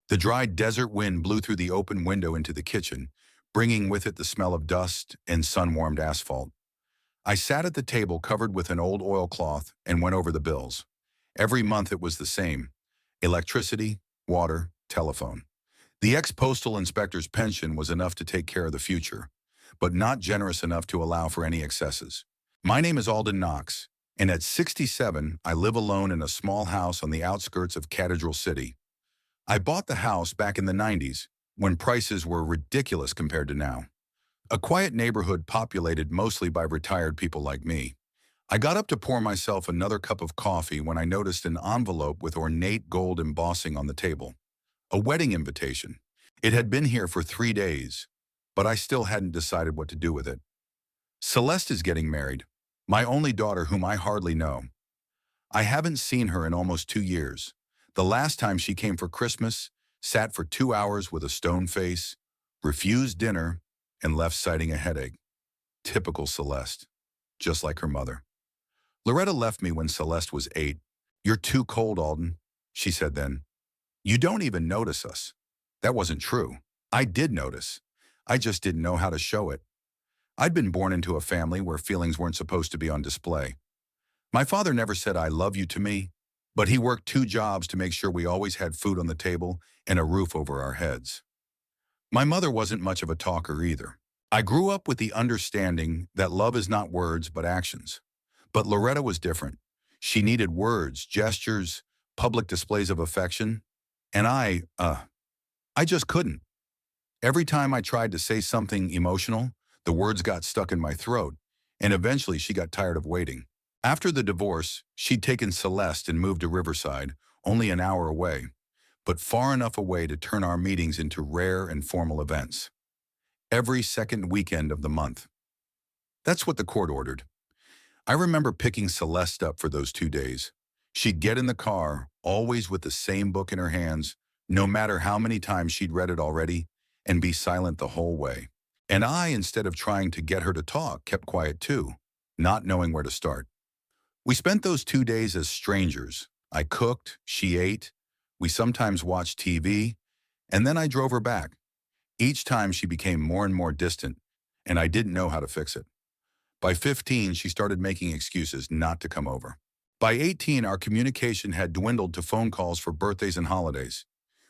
The dry desert wind blew through the open window into the kitchen, bringing with it the smell of dust and sun-warmed asphalt. I sat at the table covered with an old oilcloth and went over the bills. Every month it was the same: electricity, water, telephone. The ex-postal inspector's pension was enough to take care of the future, but not generous enough to allow for any excesses. My name is Alden Knox, and at 67, I live alone in a small house on the outskirts of Cathedral City. I bought the house back in the 90s, when prices were ridiculous compared to now. A quiet neighborhood populated mostly by retired people like me. I got up to pour myself another cup of coffee when I noticed an envelope with ornate gold embossing on the table. A wedding invitation. It had been here for 3 days, but I still hadn't decided what to do with it. Celeste is getting married, my only daughter whom I hardly know. I haven't seen her in almost 2 years. The last time she came for Christmas, sat for 2 hours with a stone face, refused dinner, and left citing a headache. Typical Celeste, just like her mother. Loretta left me when Celeste was 8. "You're too cold, Alden," she said then. "You don't even notice us." That wasn't true. I did notice. I just didn't know how to show it. I'd been born into a family where feelings weren't supposed to be on display. My father never said "I love you" to me, but he worked 2 jobs to make sure we always had food on the table and a roof over our heads. My mother wasn't much of a talker either. I grew up with the understanding that love is not words but actions. But Loretta was different. She needed words, gestures, public displays of affection, and I just couldn't. Every time I tried to say something emotional, the words got stuck in my throat, and eventually she got tired of waiting. After the divorce, she'd taken Celeste and moved to Riverside, only an hour away, but far enough away to turn our meetings into rare and formal events. Every second weekend of the month. That's what the court ordered. I remember picking Celeste up for those 2 days. She'd get in the car, always with the same book in her hands, no matter how many times she'd read it already, and be silent the whole way. And I, instead of trying to get her to talk, kept quiet too, not knowing where to start. We spent those 2 days as strangers. I cooked, she ate, we sometimes watched TV, and then I drove her back. Each time she became more and more distant, and I didn't know how to fix it. By 15, she started making excuses not to come over. By 18, our communication had dwindled to phone calls for birthdays and holidays.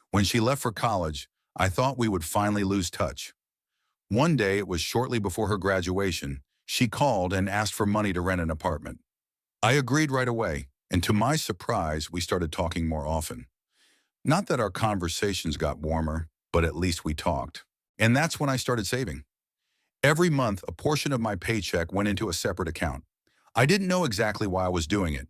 When she left for college, I thought we would finally lose touch. One day, it was shortly before her graduation, she called and asked for money to rent an apartment. I agreed right away, and to my surprise, we started talking more often. Not that our conversations got warmer, but at least we talked. And that's when I started saving. Every month, a portion of my paycheck went into a separate account. I didn't know exactly why I was doing it.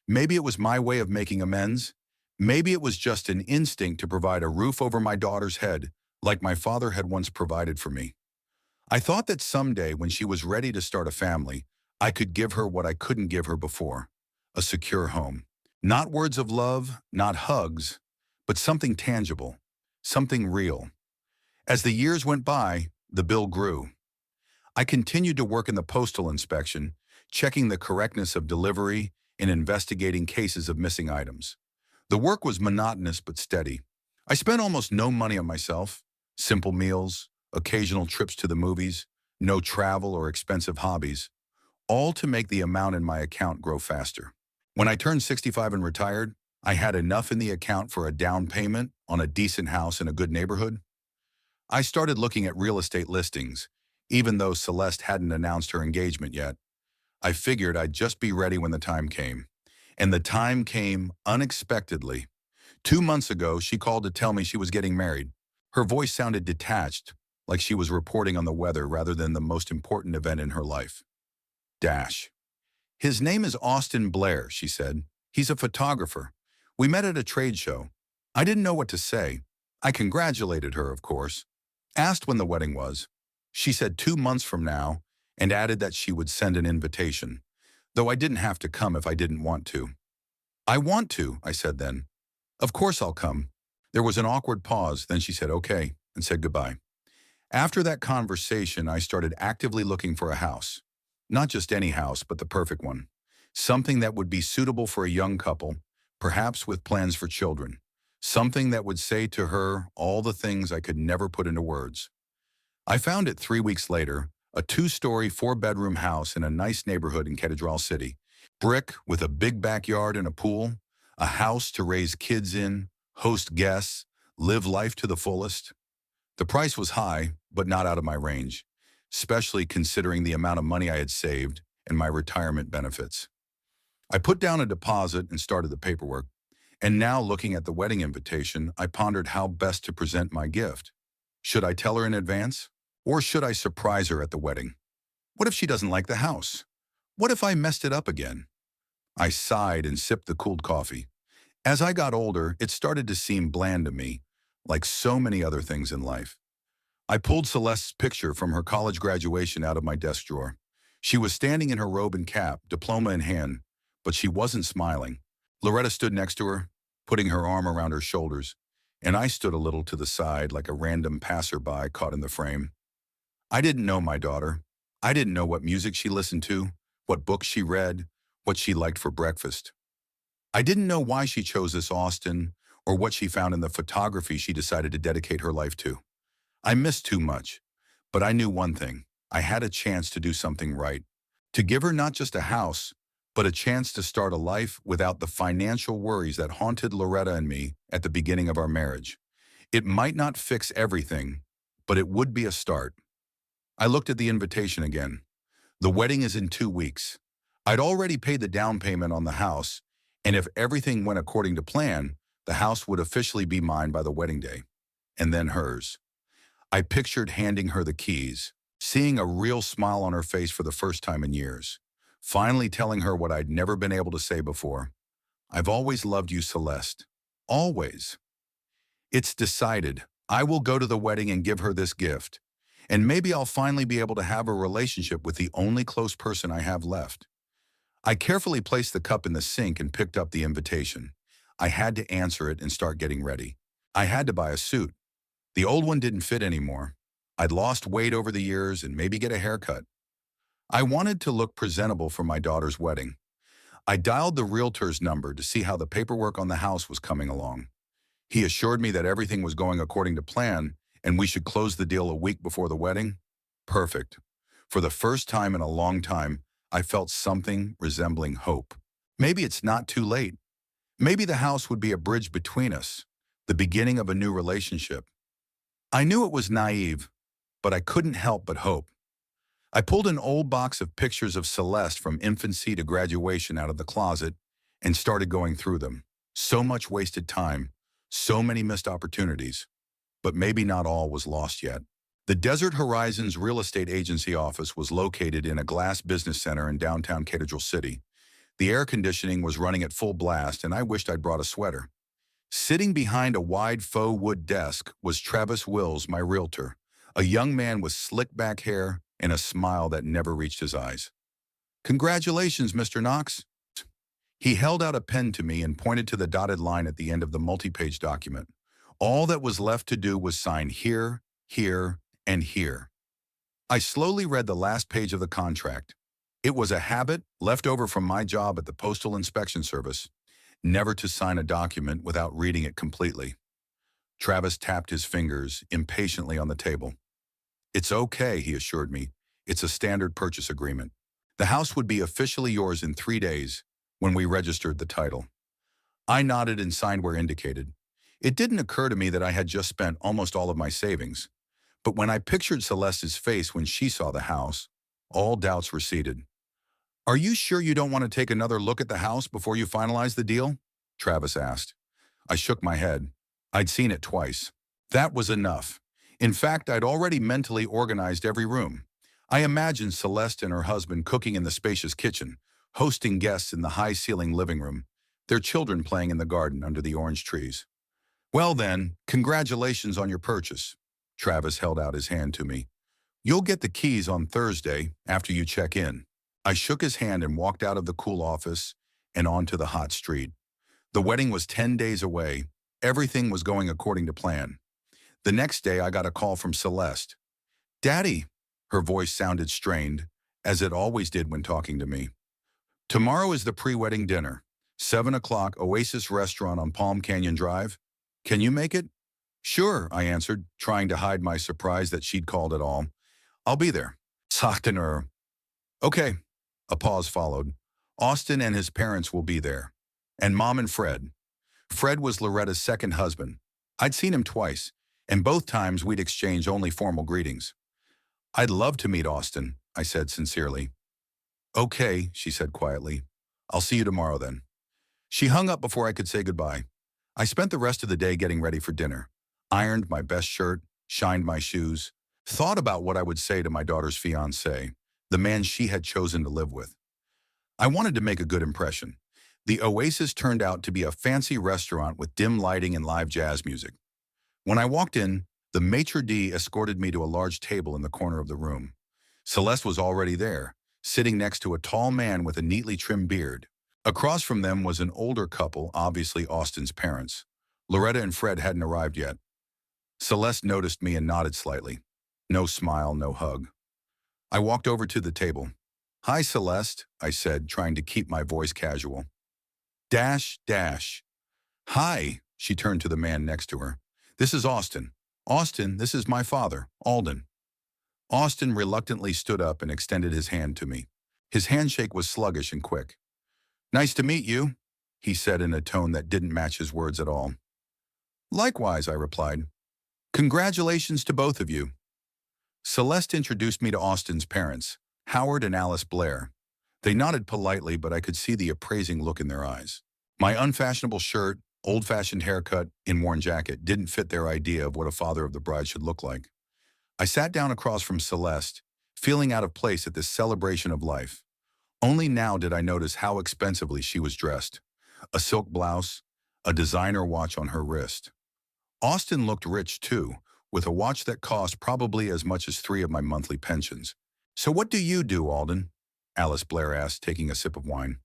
Maybe it was my way of making amends. Maybe it was just an instinct to provide a roof over my daughter's head, like my father had once provided for me. I thought that someday, when she was ready to start a family, I could give her what I couldn't give her before: a secure home. Not words of love, not hugs, but something tangible, something real. As the years went by, the bill grew. I continued to work in the postal inspection, checking the correctness of delivery and investigating cases of missing items. The work was monotonous but steady. I spent almost no money on myself: simple meals, occasional trips to the movies, no travel or expensive hobbies, all to make the amount in my account grow faster. When I turned 65 and retired, I had enough in the account for a down payment on a decent house in a good neighborhood. I started looking at real estate listings, even though Celeste hadn't announced her engagement yet. I figured I'd just be ready when the time came. And the time came unexpectedly. 2 months ago, she called to tell me she was getting married. Her voice sounded detached, like she was reporting on the weather rather than the most important event in her life. Dash. "His name is Austin Blair," she said. "He's a photographer. We met at a trade show." I didn't know what to say. I congratulated her, of course. Asked when the wedding was. She said 2 months from now, and added that she would send an invitation, though I didn't have to come if I didn't want to. "I want to," I said then. "Of course I'll come." There was an awkward pause, then she said okay, and said goodbye. After that conversation, I started actively looking for a house. Not just any house, but the perfect one. Something that would be suitable for a young couple, perhaps with plans for children. something that would say to her all the things I could never put into words. I found it 3 weeks later, a two-story, four-bedroom house in a nice neighborhood in Cathedral City. Brick with a big backyard and a pool, a house to raise kids in, host guests, live life to the fullest. The price was high, but not out of my range, especially considering the amount of money I had saved and my retirement benefits. I put down a deposit and started the paperwork, and now looking at the wedding invitation, I pondered how best to present my gift. Should I tell her in advance? Or should I surprise her at the wedding? What if she doesn't like the house? What if I messed it up again? I sighed and sipped the cooled coffee. As I got older, it started to seem bland to me, like so many other things in life. I pulled Celeste's picture from her college graduation out of my desk drawer. She was standing in her robe and cap, diploma in hand, but she wasn't smiling. Loretta stood next to her, putting her arm around her shoulders, and I stood a little to the side like a random passerby caught in the frame. I didn't know my daughter. I didn't know what music she listened to, what books she read, what she liked for breakfast. I didn't know why she chose this Austin or what she found in the photography she decided to dedicate her life to. I missed too much, but I knew one thing. I had a chance to do something right, to give her not just a house, but a chance to start a life without the financial worries that haunted Loretta and me at the beginning of our marriage. It might not fix everything, but it would be a start. I looked at the invitation again. The wedding is in 2 weeks. I'd already paid the down payment on the house, and if everything went according to plan, the house would officially be mine by the wedding day, and then hers. I pictured handing her the keys, seeing a real smile on her face for the first time in years, finally telling her what I'd never been able to say before. I've always loved you, Celeste. Always. It's decided. I will go to the wedding and give her this gift, and maybe I'll finally be able to have a relationship with the only close person I have left. I carefully placed the cup in the sink and picked up the invitation. I had to answer it and start getting ready. I had to buy a suit. The old one didn't fit anymore. I'd lost weight over the years and maybe get a haircut. I wanted to look presentable for my daughter's wedding. I dialed the realtor's number to see how the paperwork on the house was coming along. He assured me that everything was going according to plan and we should close the deal a week before the wedding. Perfect. For the first time in a long time, I felt something resembling hope. Maybe it's not too late. Maybe the house would be a bridge between us, the beginning of a new relationship. I knew it was naive, but I couldn't help but hope. I pulled an old box of pictures of Celeste from infancy to graduation out of the closet and started going through them. So much wasted time, so many missed opportunities, but maybe not all was lost yet. The Desert Horizons real estate agency office was located in a glass business center in downtown Cathedral City. The air conditioning was running at full blast and I wished I'd brought a sweater. Sitting behind a wide faux wood desk was Travis Wills, my realtor, a young man with slick back hair and a smile that never reached his eyes. "Congratulations, Mr. Knox." He held out a pen to me and pointed to the dotted line at the end of the multi-page document. All that was left to do was sign here, here, and here. I slowly read the last page of the contract. It was a habit left over from my job at the Postal Inspection Service, never to sign a document without reading it completely. Travis tapped his fingers impatiently on the table. "It's okay," he assured me. "It's a standard purchase agreement. The house would be officially yours in 3 days when we registered the title." I nodded and signed where indicated. It didn't occur to me that I had just spent almost all of my savings. But when I pictured Celeste's face when she saw the house, all doubts receded. "Are you sure you don't want to take another look at the house before you finalize the deal?" Travis asked. I shook my head. I'd seen it twice. That was enough. In fact, I'd already mentally organized every room. I imagined Celeste and her husband cooking in the spacious kitchen, hosting guests in the high-ceiling living room, their children playing in the garden under the orange trees. "Well then, congratulations on your purchase." Travis held out his hand to me. "You'll get the keys on Thursday after you check in." I shook his hand and walked out of the cool office and onto the hot street. The wedding was 10 days away. Everything was going according to plan. The next day, I got a call from Celeste. "Daddy," her voice sounded strained, as it always did when talking to me. "Tomorrow is the pre-wedding dinner, 7 o'clock, Oasis Restaurant on Palm Canyon Drive." Can you make it? Sure, I answered, trying to hide my surprise that she'd called at all. I'll be there. Sagten her. Okay. A pause followed. Austin and his parents will be there. And Mom and Fred. Fred was Loretta's second husband. I'd seen him twice, and both times we'd exchanged only formal greetings. I'd love to meet Austin, I said sincerely. Okay, she said quietly. I'll see you tomorrow then. She hung up before I could say goodbye. I spent the rest of the day getting ready for dinner. Ironed my best shirt, shined my shoes, thought about what I would say to my daughter's fiancé, the man she had chosen to live with. I wanted to make a good impression. The Oasis turned out to be a fancy restaurant with dim lighting and live jazz music. When I walked in, the maitre d' escorted me to a large table in the corner of the room. Celeste was already there, sitting next to a tall man with a neatly trimmed beard. Across from them was an older couple, obviously Austin's parents. Loretta and Fred hadn't arrived yet. Celeste noticed me and nodded slightly. No smile, no hug. I walked over to the table. Hi, Celeste, I said, trying to keep my voice casual. Dash, dash. Hi, she turned to the man next to her. This is Austin. Austin, this is my father, Alden. Austin reluctantly stood up and extended his hand to me. His handshake was sluggish and quick. Nice to meet you, he said in a tone that didn't match his words at all. Likewise, I replied. Congratulations to both of you. Celeste introduced me to Austin's parents, Howard and Alice Blair. They nodded politely, but I could see the appraising look in their eyes. My unfashionable shirt, old-fashioned haircut, and worn jacket didn't fit their idea of what a father of the bride should look like. I sat down across from Celeste, feeling out of place at this celebration of life. Only now did I notice how expensively she was dressed. A silk blouse, a designer watch on her wrist. Austin looked rich too, with a watch that cost probably as much as 3 of my monthly pensions. So what do you do, Alden? Alice Blair asked, taking a sip of wine.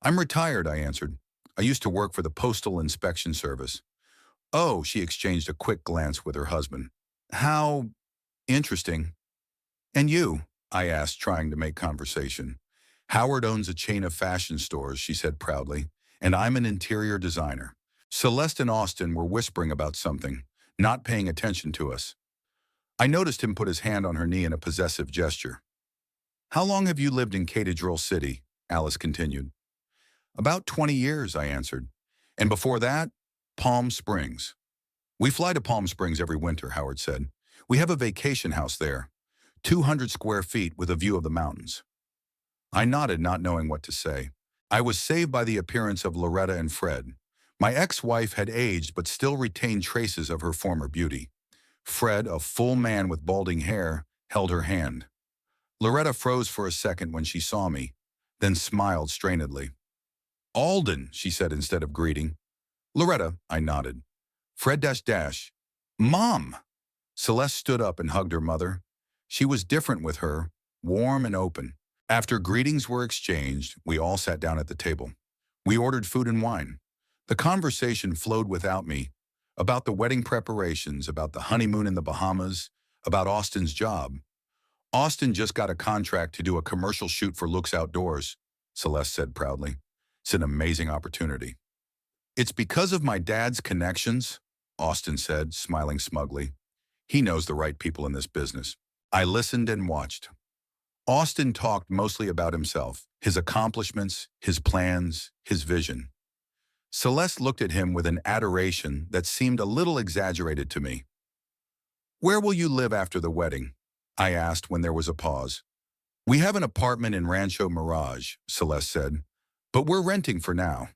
I'm retired, I answered. I used to work for the Postal Inspection Service. Oh, she exchanged a quick glance with her husband. How interesting. And you? I asked, trying to make conversation. Howard owns a chain of fashion stores, she said proudly, and I'm an interior designer. Celeste and Austin were whispering about something, not paying attention to us. I noticed him put his hand on her knee in a possessive gesture. How long have you lived in Cathedral City? Alice continued. About 20 years, I answered. And before that, Palm Springs. We fly to Palm Springs every winter, Howard said. We have a vacation house there, 200 square feet with a view of the mountains. I nodded, not knowing what to say. I was saved by the appearance of Loretta and Fred. My ex-wife had aged but still retained traces of her former beauty. Fred, a full man with balding hair, held her hand. Loretta froze for a second when she saw me, then smiled strainedly. Alden, she said instead of greeting. Loretta, I nodded. Fred dash. Mom! Celeste stood up and hugged her mother. She was different with her, warm and open. After greetings were exchanged, we all sat down at the table. We ordered food and wine. The conversation flowed without me, about the wedding preparations, about the honeymoon in the Bahamas, about Austin's job. Austin just got a contract to do a commercial shoot for Looks Outdoors, Celeste said proudly. It's an amazing opportunity. It's because of my dad's connections, Austin said, smiling smugly. He knows the right people in this business. I listened and watched. Austin talked mostly about himself, his accomplishments, his plans, his vision. Celeste looked at him with an adoration that seemed a little exaggerated to me. Where will you live after the wedding? I asked when there was a pause. We have an apartment in Rancho Mirage, Celeste said, but we're renting for now.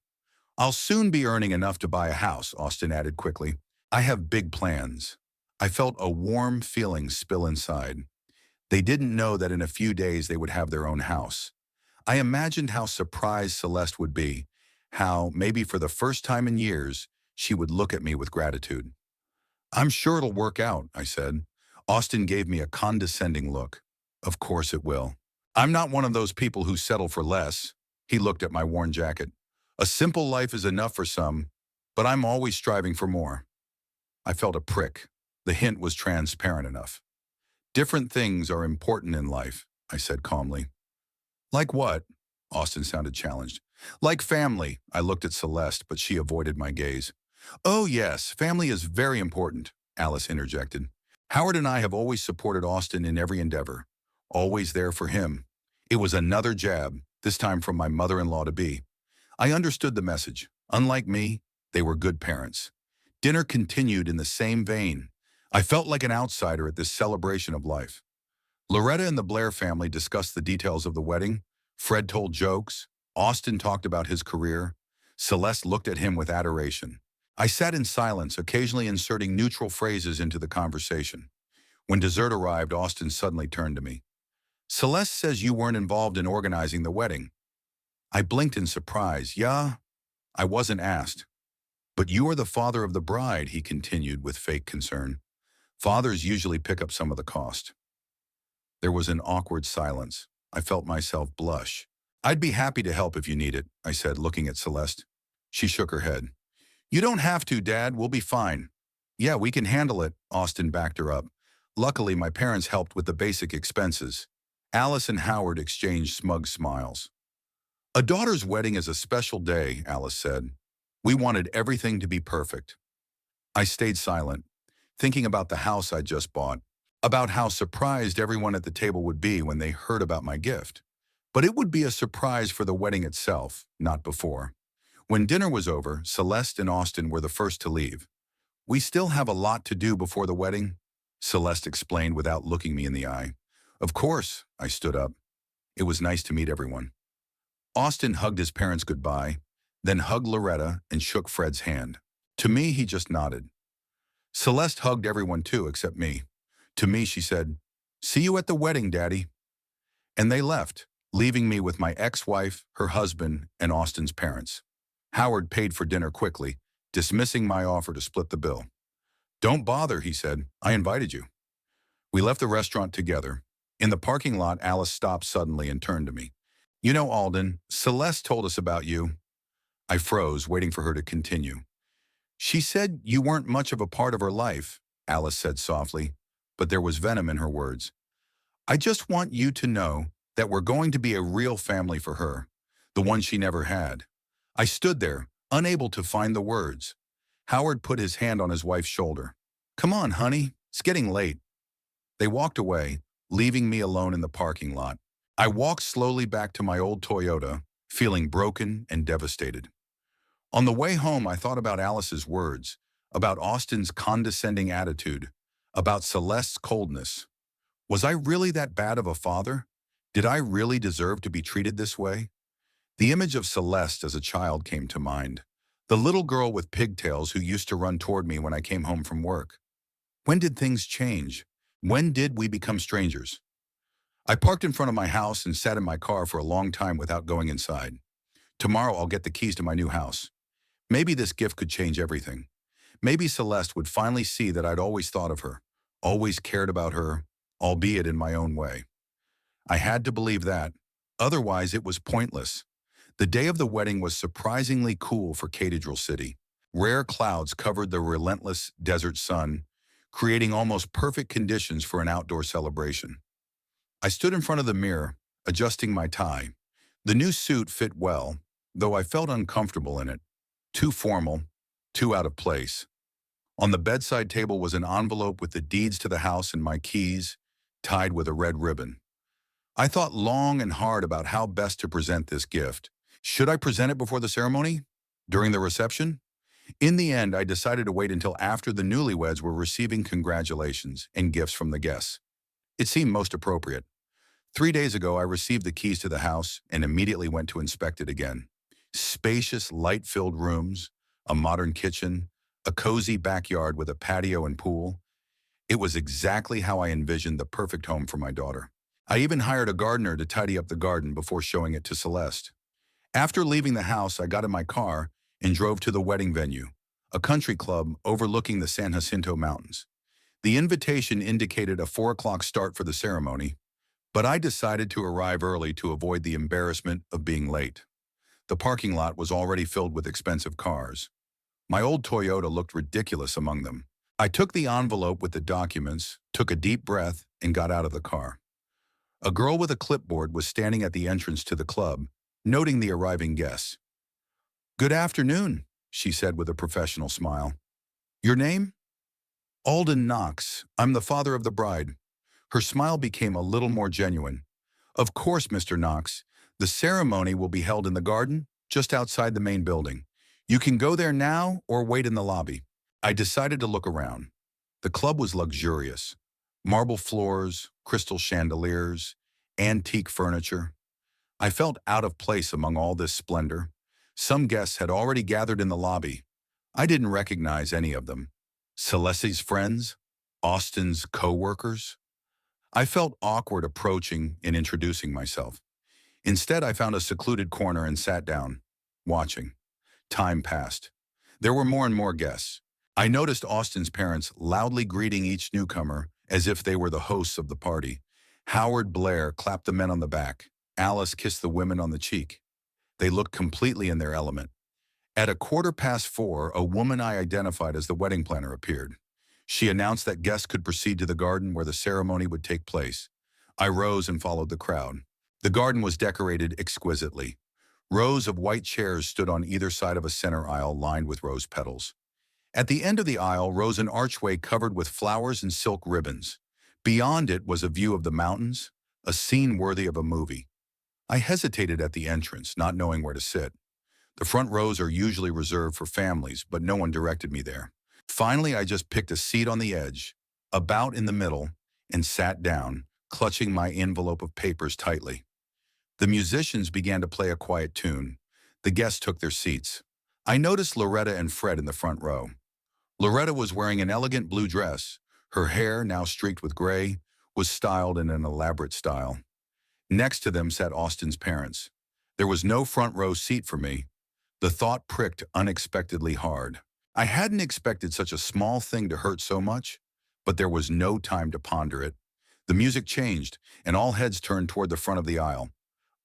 I'll soon be earning enough to buy a house, Austin added quickly. I have big plans. I felt a warm feeling spill inside. They didn't know that in a few days they would have their own house. I imagined how surprised Celeste would be, how, maybe for the first time in years, she would look at me with gratitude. I'm sure it'll work out, I said. Austin gave me a condescending look. Of course it will. I'm not one of those people who settle for less. He looked at my worn jacket. A simple life is enough for some, but I'm always striving for more. I felt a prick. The hint was transparent enough. Different things are important in life, I said calmly. Like what? Austin sounded challenged. Like family, I looked at Celeste, but she avoided my gaze. Oh yes, family is very important, Alice interjected. Howard and I have always supported Austin in every endeavor. Always there for him. It was another jab, this time from my mother-in-law-to-be. I understood the message. Unlike me, they were good parents. Dinner continued in the same vein. I felt like an outsider at this celebration of life. Loretta and the Blair family discussed the details of the wedding. Fred told jokes. Austin talked about his career. Celeste looked at him with adoration. I sat in silence, occasionally inserting neutral phrases into the conversation. When dessert arrived, Austin suddenly turned to me. Celeste says you weren't involved in organizing the wedding. I blinked in surprise. Yeah, I wasn't asked. But you are the father of the bride, he continued with fake concern. Fathers usually pick up some of the cost. There was an awkward silence. I felt myself blush. I'd be happy to help if you need it, I said, looking at Celeste. She shook her head. You don't have to, Dad. We'll be fine. Yeah, we can handle it, Austin backed her up. Luckily, my parents helped with the basic expenses. Alice and Howard exchanged smug smiles. A daughter's wedding is a special day, Alice said. We wanted everything to be perfect. I stayed silent, thinking about the house I'd just bought, about how surprised everyone at the table would be when they heard about my gift. But it would be a surprise for the wedding itself, not before. When dinner was over, Celeste and Austin were the first to leave. We still have a lot to do before the wedding, Celeste explained without looking me in the eye. Of course, I stood up. It was nice to meet everyone. Austin hugged his parents goodbye, then hugged Loretta and shook Fred's hand. To me, he just nodded. Celeste hugged everyone too, except me. To me, she said, "See you at the wedding, Daddy." And they left, leaving me with my ex-wife, her husband, and Austin's parents. Howard paid for dinner quickly, dismissing my offer to split the bill. Don't bother, he said. I invited you. We left the restaurant together. In the parking lot, Alice stopped suddenly and turned to me. You know, Alden, Celeste told us about you. I froze, waiting for her to continue. She said you weren't much of a part of her life, Alice said softly, but there was venom in her words. I just want you to know that we're going to be a real family for her, the one she never had. I stood there, unable to find the words. Howard put his hand on his wife's shoulder. Come on, honey, it's getting late. They walked away, leaving me alone in the parking lot. I walked slowly back to my old Toyota, feeling broken and devastated. On the way home, I thought about Alice's words, about Austin's condescending attitude, about Celeste's coldness. Was I really that bad of a father? Did I really deserve to be treated this way? The image of Celeste as a child came to mind, the little girl with pigtails who used to run toward me when I came home from work. When did things change? When did we become strangers? I parked in front of my house and sat in my car for a long time without going inside. Tomorrow I'll get the keys to my new house. Maybe this gift could change everything. Maybe Celeste would finally see that I'd always thought of her, always cared about her, albeit in my own way. I had to believe that. Otherwise, it was pointless. The day of the wedding was surprisingly cool for Cathedral City. Rare clouds covered the relentless desert sun, creating almost perfect conditions for an outdoor celebration. I stood in front of the mirror, adjusting my tie. The new suit fit well, though I felt uncomfortable in it. Too formal, too out of place. On the bedside table was an envelope with the deeds to the house and my keys, tied with a red ribbon. I thought long and hard about how best to present this gift. Should I present it before the ceremony? During the reception? In the end, I decided to wait until after the newlyweds were receiving congratulations and gifts from the guests. It seemed most appropriate. 3 days ago, I received the keys to the house and immediately went to inspect it again. Spacious, light-filled rooms, a modern kitchen, a cozy backyard with a patio and pool. It was exactly how I envisioned the perfect home for my daughter. I even hired a gardener to tidy up the garden before showing it to Celeste. After leaving the house, I got in my car and drove to the wedding venue, a country club overlooking the San Jacinto Mountains. The invitation indicated a 4 o'clock start for the ceremony, but I decided to arrive early to avoid the embarrassment of being late. The parking lot was already filled with expensive cars. My old Toyota looked ridiculous among them. I took the envelope with the documents, took a deep breath, and got out of the car. A girl with a clipboard was standing at the entrance to the club, noting the arriving guests. Good afternoon, she said with a professional smile. Your name? Alden Knox. I'm the father of the bride. Her smile became a little more genuine. Of course, Mr. Knox. The ceremony will be held in the garden, just outside the main building. You can go there now or wait in the lobby. I decided to look around. The club was luxurious. Marble floors, crystal chandeliers, antique furniture. I felt out of place among all this splendor. Some guests had already gathered in the lobby. I didn't recognize any of them. Celeste's friends? Austin's co-workers? I felt awkward approaching and introducing myself. Instead, I found a secluded corner and sat down, watching. Time passed. There were more and more guests. I noticed Austin's parents loudly greeting each newcomer as if they were the hosts of the party. Howard Blair clapped the men on the back. Alice kissed the women on the cheek. They looked completely in their element. At 4:15, a woman I identified as the wedding planner appeared. She announced that guests could proceed to the garden where the ceremony would take place. I rose and followed the crowd. The garden was decorated exquisitely. Rows of white chairs stood on either side of a center aisle lined with rose petals. At the end of the aisle rose an archway covered with flowers and silk ribbons. Beyond it was a view of the mountains, a scene worthy of a movie. I hesitated at the entrance, not knowing where to sit. The front rows are usually reserved for families, but no one directed me there. Finally, I just picked a seat on the edge, about in the middle, and sat down, clutching my envelope of papers tightly. The musicians began to play a quiet tune. The guests took their seats. I noticed Loretta and Fred in the front row. Loretta was wearing an elegant blue dress. Her hair, now streaked with gray, was styled in an elaborate style. Next to them sat Austin's parents. There was no front row seat for me. The thought pricked unexpectedly hard. I hadn't expected such a small thing to hurt so much, but there was no time to ponder it. The music changed, and all heads turned toward the front of the aisle.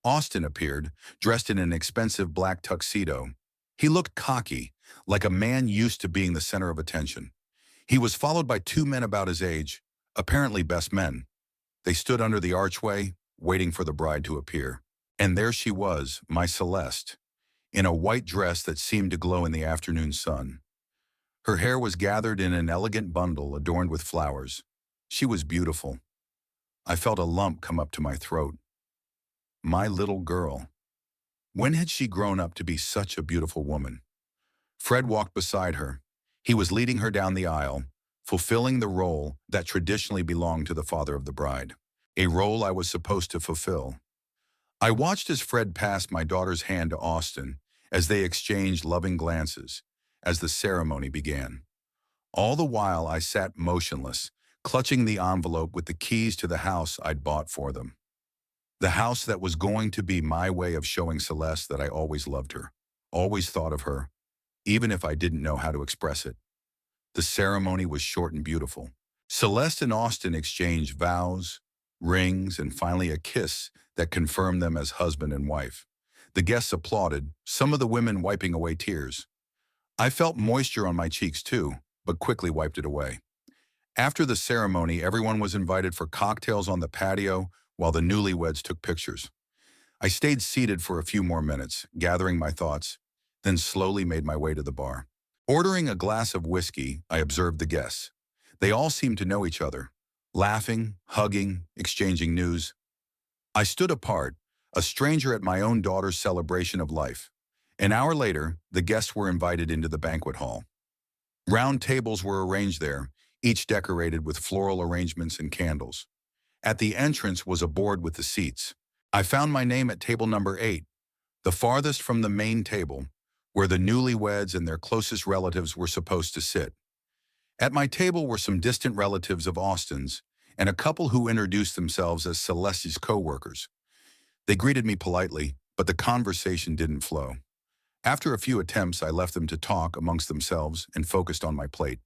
Austin appeared, dressed in an expensive black tuxedo. He looked cocky, like a man used to being the center of attention. He was followed by two men about his age, apparently best men. They stood under the archway, waiting for the bride to appear. And there she was, my Celeste, in a white dress that seemed to glow in the afternoon sun. Her hair was gathered in an elegant bundle adorned with flowers. She was beautiful. I felt a lump come up to my throat. My little girl. When had she grown up to be such a beautiful woman? Fred walked beside her. He was leading her down the aisle, fulfilling the role that traditionally belonged to the father of the bride, a role I was supposed to fulfill. I watched as Fred passed my daughter's hand to Austin as they exchanged loving glances as the ceremony began. All the while I sat motionless, clutching the envelope with the keys to the house I'd bought for them. The house that was going to be my way of showing Celeste that I always loved her, always thought of her, even if I didn't know how to express it. The ceremony was short and beautiful. Celeste and Austin exchanged vows, rings, and finally a kiss that confirmed them as husband and wife. The guests applauded, some of the women wiping away tears. I felt moisture on my cheeks too, but quickly wiped it away. After the ceremony, everyone was invited for cocktails on the patio while the newlyweds took pictures. I stayed seated for a few more minutes, gathering my thoughts, then slowly made my way to the bar. Ordering a glass of whiskey, I observed the guests. They all seemed to know each other, laughing, hugging, exchanging news. I stood apart, a stranger at my own daughter's celebration of life. An hour later, the guests were invited into the banquet hall. Round tables were arranged there, each decorated with floral arrangements and candles. At the entrance was a board with the seats. I found my name at table number 8, the farthest from the main table, where the newlyweds and their closest relatives were supposed to sit. At my table were some distant relatives of Austin's and a couple who introduced themselves as Celeste's co-workers. They greeted me politely, but the conversation didn't flow. After a few attempts, I left them to talk amongst themselves and focused on my plate.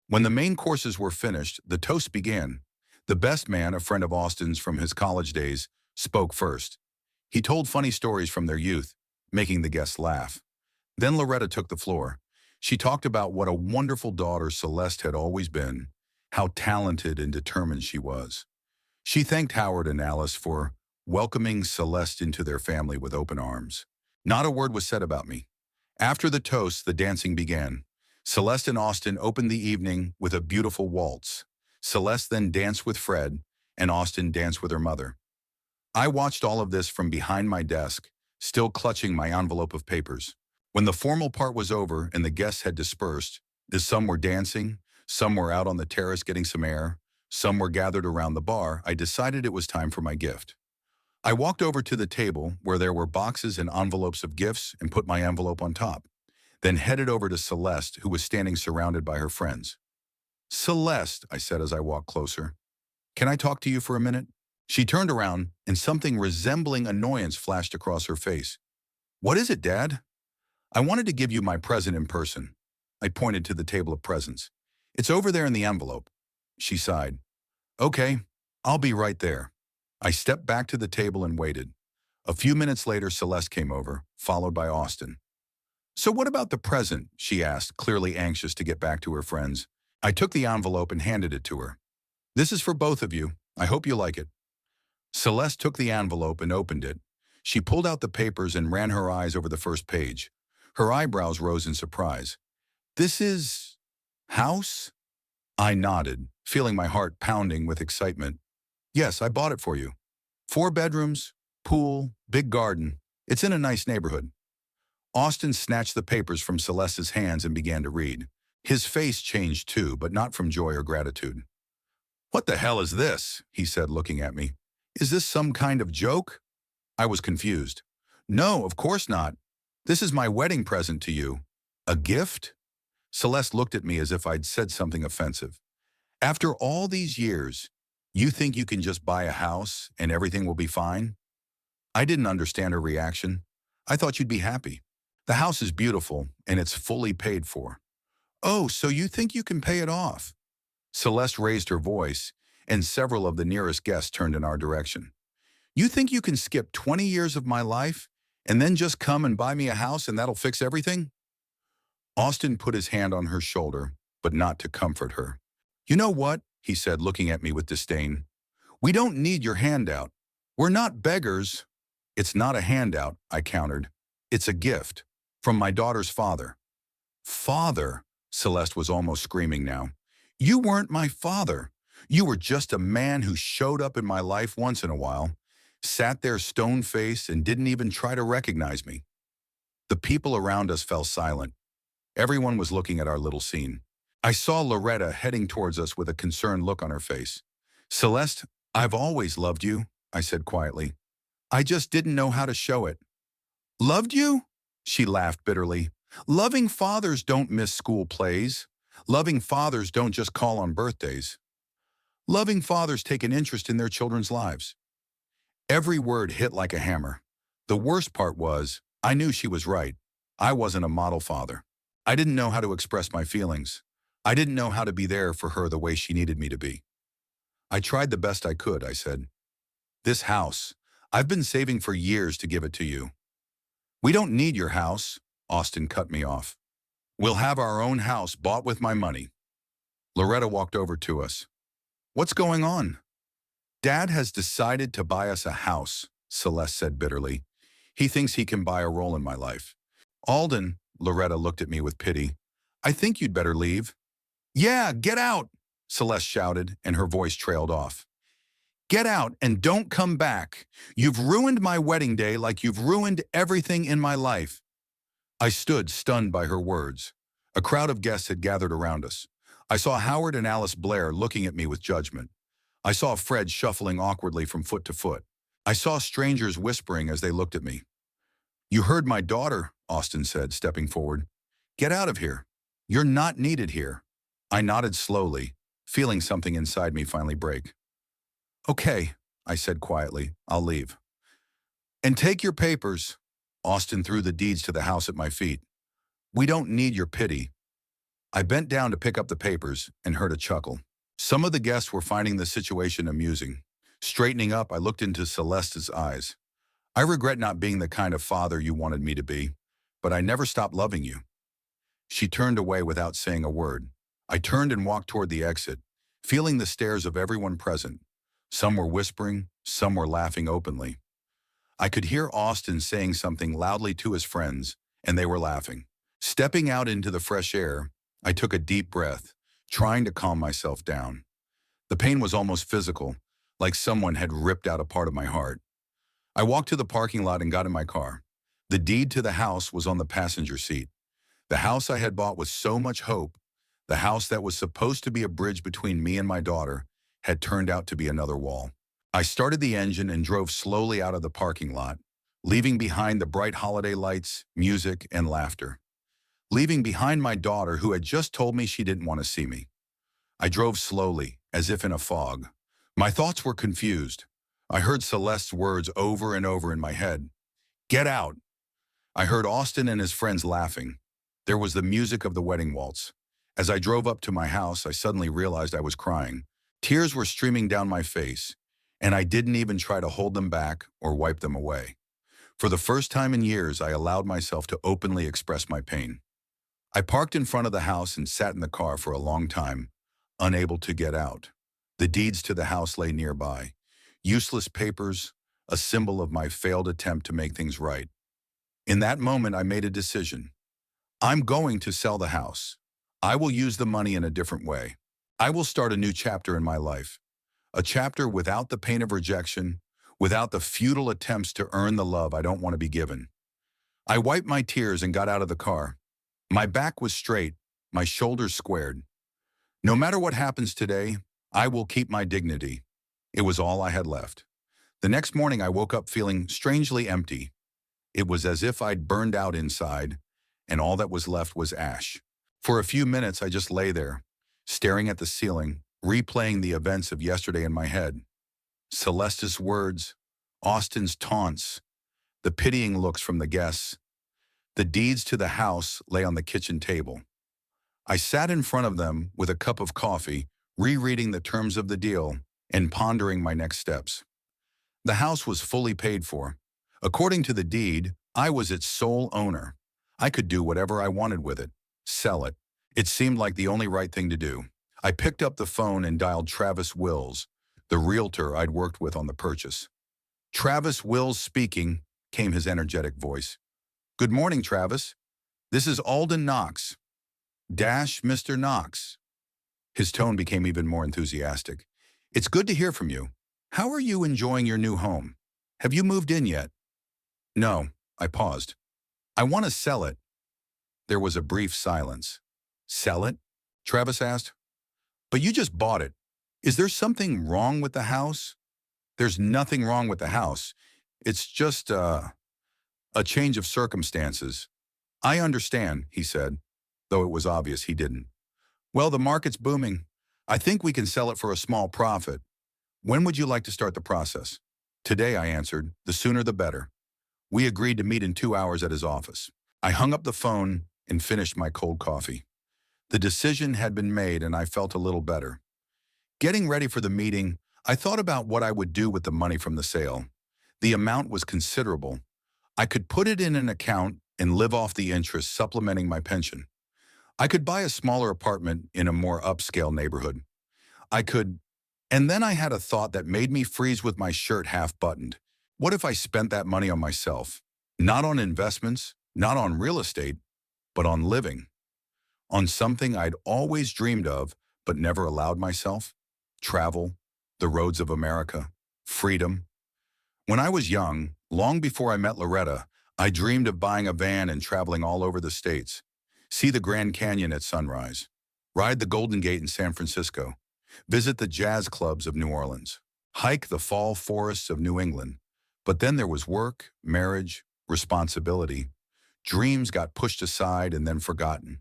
When the main courses were finished, the toast began. The best man, a friend of Austin's from his college days, spoke first. He told funny stories from their youth, making the guests laugh. Then Loretta took the floor. She talked about what a wonderful daughter Celeste had always been, how talented and determined she was. She thanked Howard and Alice for welcoming Celeste into their family with open arms. Not a word was said about me. After the toast, the dancing began. Celeste and Austin opened the evening with a beautiful waltz. Celeste then danced with Fred, and Austin danced with her mother. I watched all of this from behind my desk, still clutching my envelope of papers. When the formal part was over and the guests had dispersed, as some were dancing, some were out on the terrace getting some air, some were gathered around the bar, I decided it was time for my gift. I walked over to the table where there were boxes and envelopes of gifts and put my envelope on top, then headed over to Celeste, who was standing surrounded by her friends. "Celeste," I said as I walked closer, "can I talk to you for a minute?" She turned around and something resembling annoyance flashed across her face. "What is it, Dad?" "I wanted to give you my present in person." I pointed to the table of presents. "It's over there in the envelope." She sighed. "Okay, I'll be right there." I stepped back to the table and waited. A few minutes later, Celeste came over, followed by Austin. "So what about the present?" she asked, clearly anxious to get back to her friends. I took the envelope and handed it to her. "This is for both of you. I hope you like it." Celeste took the envelope and opened it. She pulled out the papers and ran her eyes over the first page. Her eyebrows rose in surprise. "This is... house?" I nodded, feeling my heart pounding with excitement. "Yes, I bought it for you. 4 bedrooms, pool, big garden. It's in a nice neighborhood." Austin snatched the papers from Celeste's hands and began to read. His face changed too, but not from joy or gratitude. "What the hell is this?" he said, looking at me. "Is this some kind of joke?" I was confused. "No, of course not. This is my wedding present to you." "A gift?" Celeste looked at me as if I'd said something offensive. "After all these years, you think you can just buy a house and everything will be fine?" I didn't understand her reaction. "I thought you'd be happy. The house is beautiful and it's fully paid for." "Oh, so you think you can pay it off?" Celeste raised her voice, and several of the nearest guests turned in our direction. "You think you can skip 20 years of my life and then just come and buy me a house and that'll fix everything?" Austin put his hand on her shoulder, but not to comfort her. "You know what?" he said, looking at me with disdain. "We don't need your handout. We're not beggars." "It's not a handout," I countered. "It's a gift. From my daughter's father." "Father?" Celeste was almost screaming now. "You weren't my father. You were just a man who showed up in my life once in a while, sat there stone-faced and didn't even try to recognize me." The people around us fell silent. Everyone was looking at our little scene. I saw Loretta heading towards us with a concerned look on her face. "Celeste, I've always loved you," I said quietly. "I just didn't know how to show it." "Loved you?" She laughed bitterly. "Loving fathers don't miss school plays. Loving fathers don't just call on birthdays. Loving fathers take an interest in their children's lives." Every word hit like a hammer. The worst part was, I knew she was right. I wasn't a model father. I didn't know how to express my feelings. I didn't know how to be there for her the way she needed me to be. "I tried the best I could," I said. "This house, I've been saving for years to give it to you." "We don't need your house," Austin cut me off. "We'll have our own house bought with my money." Loretta walked over to us. "What's going on?" "Dad has decided to buy us a house," Celeste said bitterly. "He thinks he can buy a role in my life." "Alden," Loretta looked at me with pity, "I think you'd better leave." "Yeah, get out," Celeste shouted, and her voice trailed off. "Get out and don't come back. You've ruined my wedding day like you've ruined everything in my life." I stood stunned by her words. A crowd of guests had gathered around us. I saw Howard and Alice Blair looking at me with judgment. I saw Fred shuffling awkwardly from foot to foot. I saw strangers whispering as they looked at me. "You heard my daughter," Austin said, stepping forward. "Get out of here. You're not needed here." I nodded slowly, feeling something inside me finally break. "Okay," I said quietly, "I'll leave." "And take your papers." Austin threw the deeds to the house at my feet. "We don't need your pity." I bent down to pick up the papers and heard a chuckle. Some of the guests were finding the situation amusing. Straightening up, I looked into Celeste's eyes. "I regret not being the kind of father you wanted me to be, but I never stopped loving you." She turned away without saying a word. I turned and walked toward the exit, feeling the stares of everyone present. Some were whispering, some were laughing openly. I could hear Austin saying something loudly to his friends, and they were laughing. Stepping out into the fresh air, I took a deep breath, trying to calm myself down. The pain was almost physical, like someone had ripped out a part of my heart. I walked to the parking lot and got in my car. The deed to the house was on the passenger seat. The house I had bought with so much hope, the house that was supposed to be a bridge between me and my daughter, had turned out to be another wall. I started the engine and drove slowly out of the parking lot, leaving behind the bright holiday lights, music, and laughter. Leaving behind my daughter who had just told me she didn't want to see me. I drove slowly, as if in a fog. My thoughts were confused. I heard Celeste's words over and over in my head. Get out! I heard Austin and his friends laughing. There was the music of the wedding waltz. As I drove up to my house, I suddenly realized I was crying. Tears were streaming down my face, and I didn't even try to hold them back or wipe them away. For the first time in years, I allowed myself to openly express my pain. I parked in front of the house and sat in the car for a long time, unable to get out. The deeds to the house lay nearby. Useless papers, a symbol of my failed attempt to make things right. In that moment, I made a decision. I'm going to sell the house. I will use the money in a different way. I will start a new chapter in my life. A chapter without the pain of rejection, without the futile attempts to earn the love I don't want to be given. I wiped my tears and got out of the car. My back was straight, my shoulders squared. No matter what happens today, I will keep my dignity. It was all I had left. The next morning, I woke up feeling strangely empty. It was as if I'd burned out inside, and all that was left was ash. For a few minutes, I just lay there, staring at the ceiling, replaying the events of yesterday in my head. Celeste's words, Austin's taunts, the pitying looks from the guests. The deeds to the house lay on the kitchen table. I sat in front of them with a cup of coffee, rereading the terms of the deal and pondering my next steps. The house was fully paid for. According to the deed, I was its sole owner. I could do whatever I wanted with it, sell it. It seemed like the only right thing to do. I picked up the phone and dialed Travis Wills, the realtor I'd worked with on the purchase. Travis Wills speaking, came his energetic voice. Good morning, Travis. This is Alden Knox. Dash Mr. Knox. His tone became even more enthusiastic. It's good to hear from you. How are you enjoying your new home? Have you moved in yet? No, I paused. I want to sell it. There was a brief silence. Sell it? Travis asked. But you just bought it. Is there something wrong with the house? There's nothing wrong with the house. It's just a change of circumstances. I understand, he said, though it was obvious he didn't. Well, the market's booming. I think we can sell it for a small profit. When would you like to start the process? Today, I answered. The sooner the better. We agreed to meet in 2 hours at his office. I hung up the phone and finished my cold coffee. The decision had been made and I felt a little better. Getting ready for the meeting, I thought about what I would do with the money from the sale. The amount was considerable. I could put it in an account and live off the interest, supplementing my pension. I could buy a smaller apartment in a more upscale neighborhood. And then I had a thought that made me freeze with my shirt half buttoned. What if I spent that money on myself? Not on investments, not on real estate, but on living. On something I'd always dreamed of, but never allowed myself. Travel, the roads of America, freedom. When I was young, long before I met Loretta, I dreamed of buying a van and traveling all over the States. See the Grand Canyon at sunrise. Ride the Golden Gate in San Francisco. Visit the jazz clubs of New Orleans. Hike the fall forests of New England. But then there was work, marriage, responsibility. Dreams got pushed aside and then forgotten.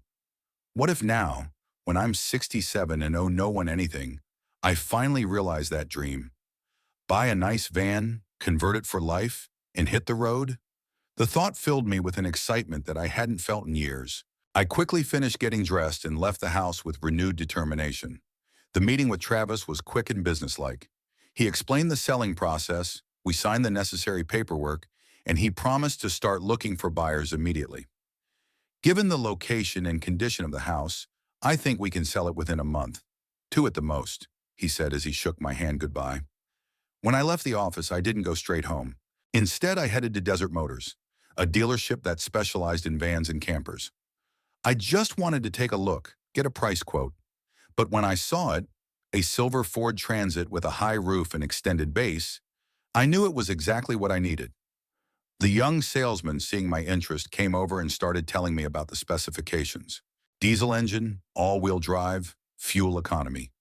What if now, when I'm 67 and owe no one anything, I finally realize that dream? Buy a nice van, convert it for life, and hit the road? The thought filled me with an excitement that I hadn't felt in years. I quickly finished getting dressed and left the house with renewed determination. The meeting with Travis was quick and businesslike. He explained the selling process, we signed the necessary paperwork, and he promised to start looking for buyers immediately. Given the location and condition of the house, I think we can sell it within a month. 2 at the most, he said as he shook my hand goodbye. When I left the office, I didn't go straight home. Instead, I headed to Desert Motors. a dealership that specialized in vans and campers. I just wanted to take a look, get a price quote. But when I saw it, a silver Ford Transit with a high roof and extended base, I knew it was exactly what I needed. The young salesman, seeing my interest, came over and started telling me about the specifications. Diesel engine, all-wheel drive, fuel economy.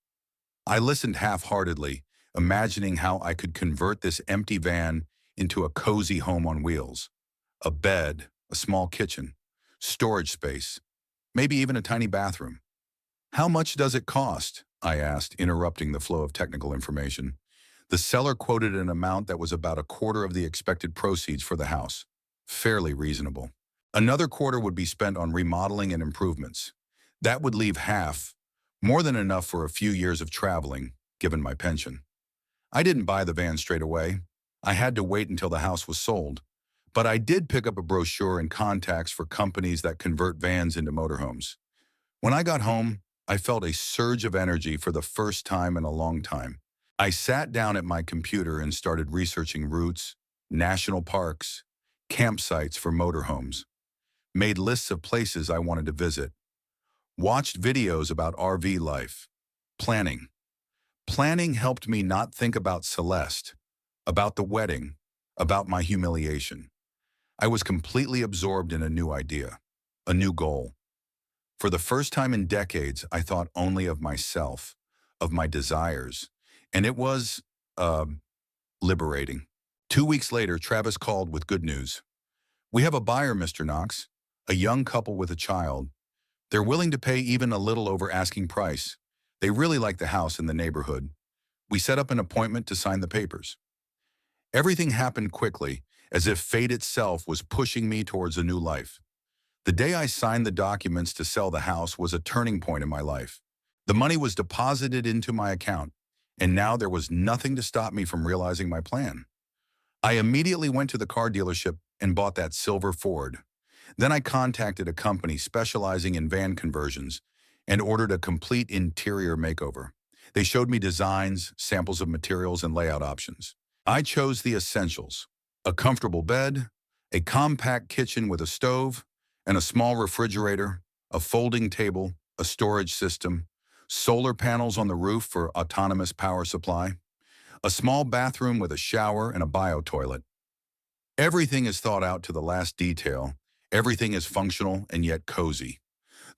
I listened half-heartedly, imagining how I could convert this empty van into a cozy home on wheels. A bed, a small kitchen, storage space, maybe even a tiny bathroom. "How much does it cost?" I asked, interrupting the flow of technical information. The seller quoted an amount that was about a quarter of the expected proceeds for the house. Fairly reasonable. Another quarter would be spent on remodeling and improvements. That would leave half, more than enough for a few years of traveling, given my pension. I didn't buy the van straight away. I had to wait until the house was sold. But I did pick up a brochure and contacts for companies that convert vans into motorhomes. When I got home, I felt a surge of energy for the first time in a long time. I sat down at my computer and started researching routes, national parks, campsites for motorhomes, made lists of places I wanted to visit, watched videos about RV life, planning. Planning helped me not think about Celeste, about the wedding, about my humiliation. I was completely absorbed in a new idea, a new goal. For the first time in decades, I thought only of myself, of my desires, and it was, liberating. 2 weeks later, Travis called with good news. "We have a buyer, Mr. Knox, a young couple with a child. They're willing to pay even a little over asking price. They really like the house and the neighborhood. We set up an appointment to sign the papers." Everything happened quickly, as if fate itself was pushing me towards a new life. The day I signed the documents to sell the house was a turning point in my life. The money was deposited into my account, and now there was nothing to stop me from realizing my plan. I immediately went to the car dealership and bought that silver Ford. Then I contacted a company specializing in van conversions and ordered a complete interior makeover. They showed me designs, samples of materials, and layout options. I chose the essentials: a comfortable bed, a compact kitchen with a stove, and a small refrigerator, a folding table, a storage system, solar panels on the roof for autonomous power supply, a small bathroom with a shower and a bio toilet. Everything is thought out to the last detail. Everything is functional and yet cozy.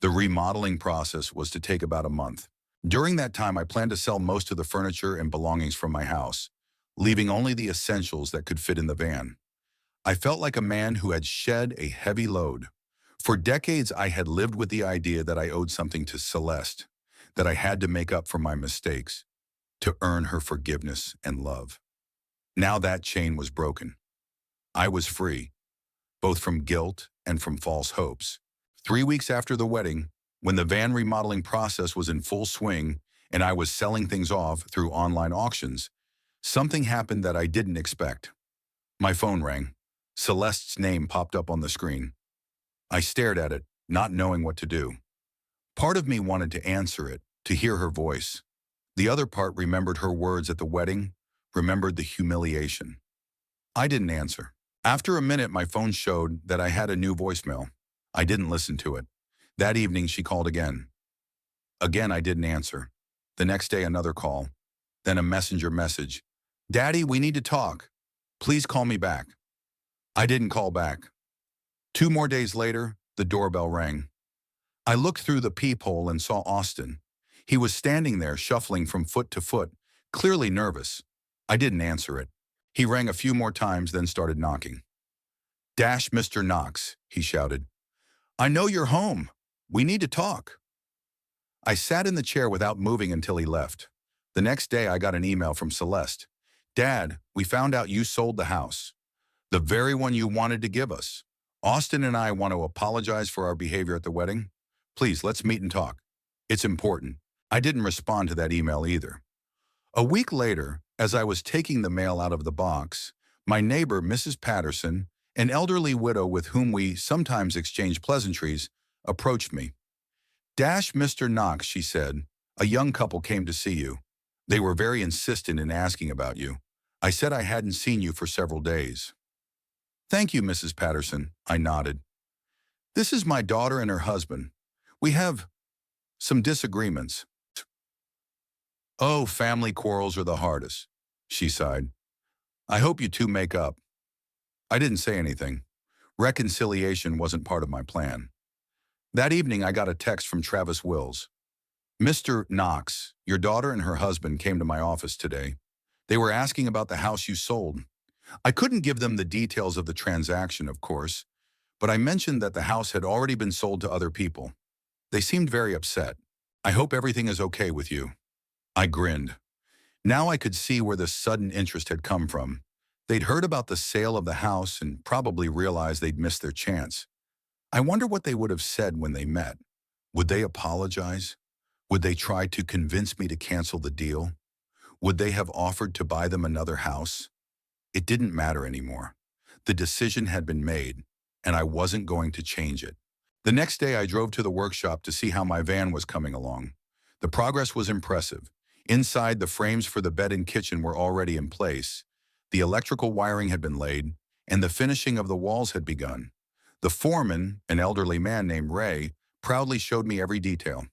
The remodeling process was to take about a month. During that time, I planned to sell most of the furniture and belongings from my house, leaving only the essentials that could fit in the van. I felt like a man who had shed a heavy load. For decades, I had lived with the idea that I owed something to Celeste, that I had to make up for my mistakes, to earn her forgiveness and love. Now that chain was broken. I was free, both from guilt and from false hopes. 3 weeks after the wedding, when the van remodeling process was in full swing and I was selling things off through online auctions, something happened that I didn't expect. My phone rang. Celeste's name popped up on the screen. I stared at it, not knowing what to do. Part of me wanted to answer it, to hear her voice. The other part remembered her words at the wedding, remembered the humiliation. I didn't answer. After a minute, my phone showed that I had a new voicemail. I didn't listen to it. That evening, she called again. Again, I didn't answer. The next day, another call. Then a messenger message. "Daddy, we need to talk. Please call me back." I didn't call back. 2 more days later, the doorbell rang. I looked through the peephole and saw Austin. He was standing there, shuffling from foot to foot, clearly nervous. I didn't answer it. He rang a few more times, then started knocking. "Dash Mr. Knox," he shouted. "I know you're home. We need to talk." I sat in the chair without moving until he left. The next day, I got an email from Celeste. "Dad, we found out you sold the house. The very one you wanted to give us. Austin and I want to apologize for our behavior at the wedding. Please, let's meet and talk. It's important." I didn't respond to that email either. A week later, as I was taking the mail out of the box, my neighbor, Mrs. Patterson, an elderly widow with whom we sometimes exchange pleasantries, approached me. "Dash Mr. Knox," she said, "a young couple came to see you. They were very insistent in asking about you. I said I hadn't seen you for several days." Thank you, Mrs. Patterson, I nodded. This is my daughter and her husband. We have some disagreements. Oh, family quarrels are the hardest, she sighed. I hope you two make up. I didn't say anything. Reconciliation wasn't part of my plan. That evening, I got a text from Travis Wills. Mr. Knox, your daughter and her husband came to my office today. They were asking about the house you sold. I couldn't give them the details of the transaction, of course, but I mentioned that the house had already been sold to other people. They seemed very upset. I hope everything is okay with you. I grinned. Now I could see where the sudden interest had come from. They'd heard about the sale of the house and probably realized they'd missed their chance. I wonder what they would have said when they met. Would they apologize? Would they try to convince me to cancel the deal? Would they have offered to buy them another house? It didn't matter anymore. The decision had been made, and I wasn't going to change it. The next day, I drove to the workshop to see how my van was coming along. The progress was impressive. Inside, the frames for the bed and kitchen were already in place. The electrical wiring had been laid, and the finishing of the walls had begun. The foreman, an elderly man named Ray, proudly showed me every detail.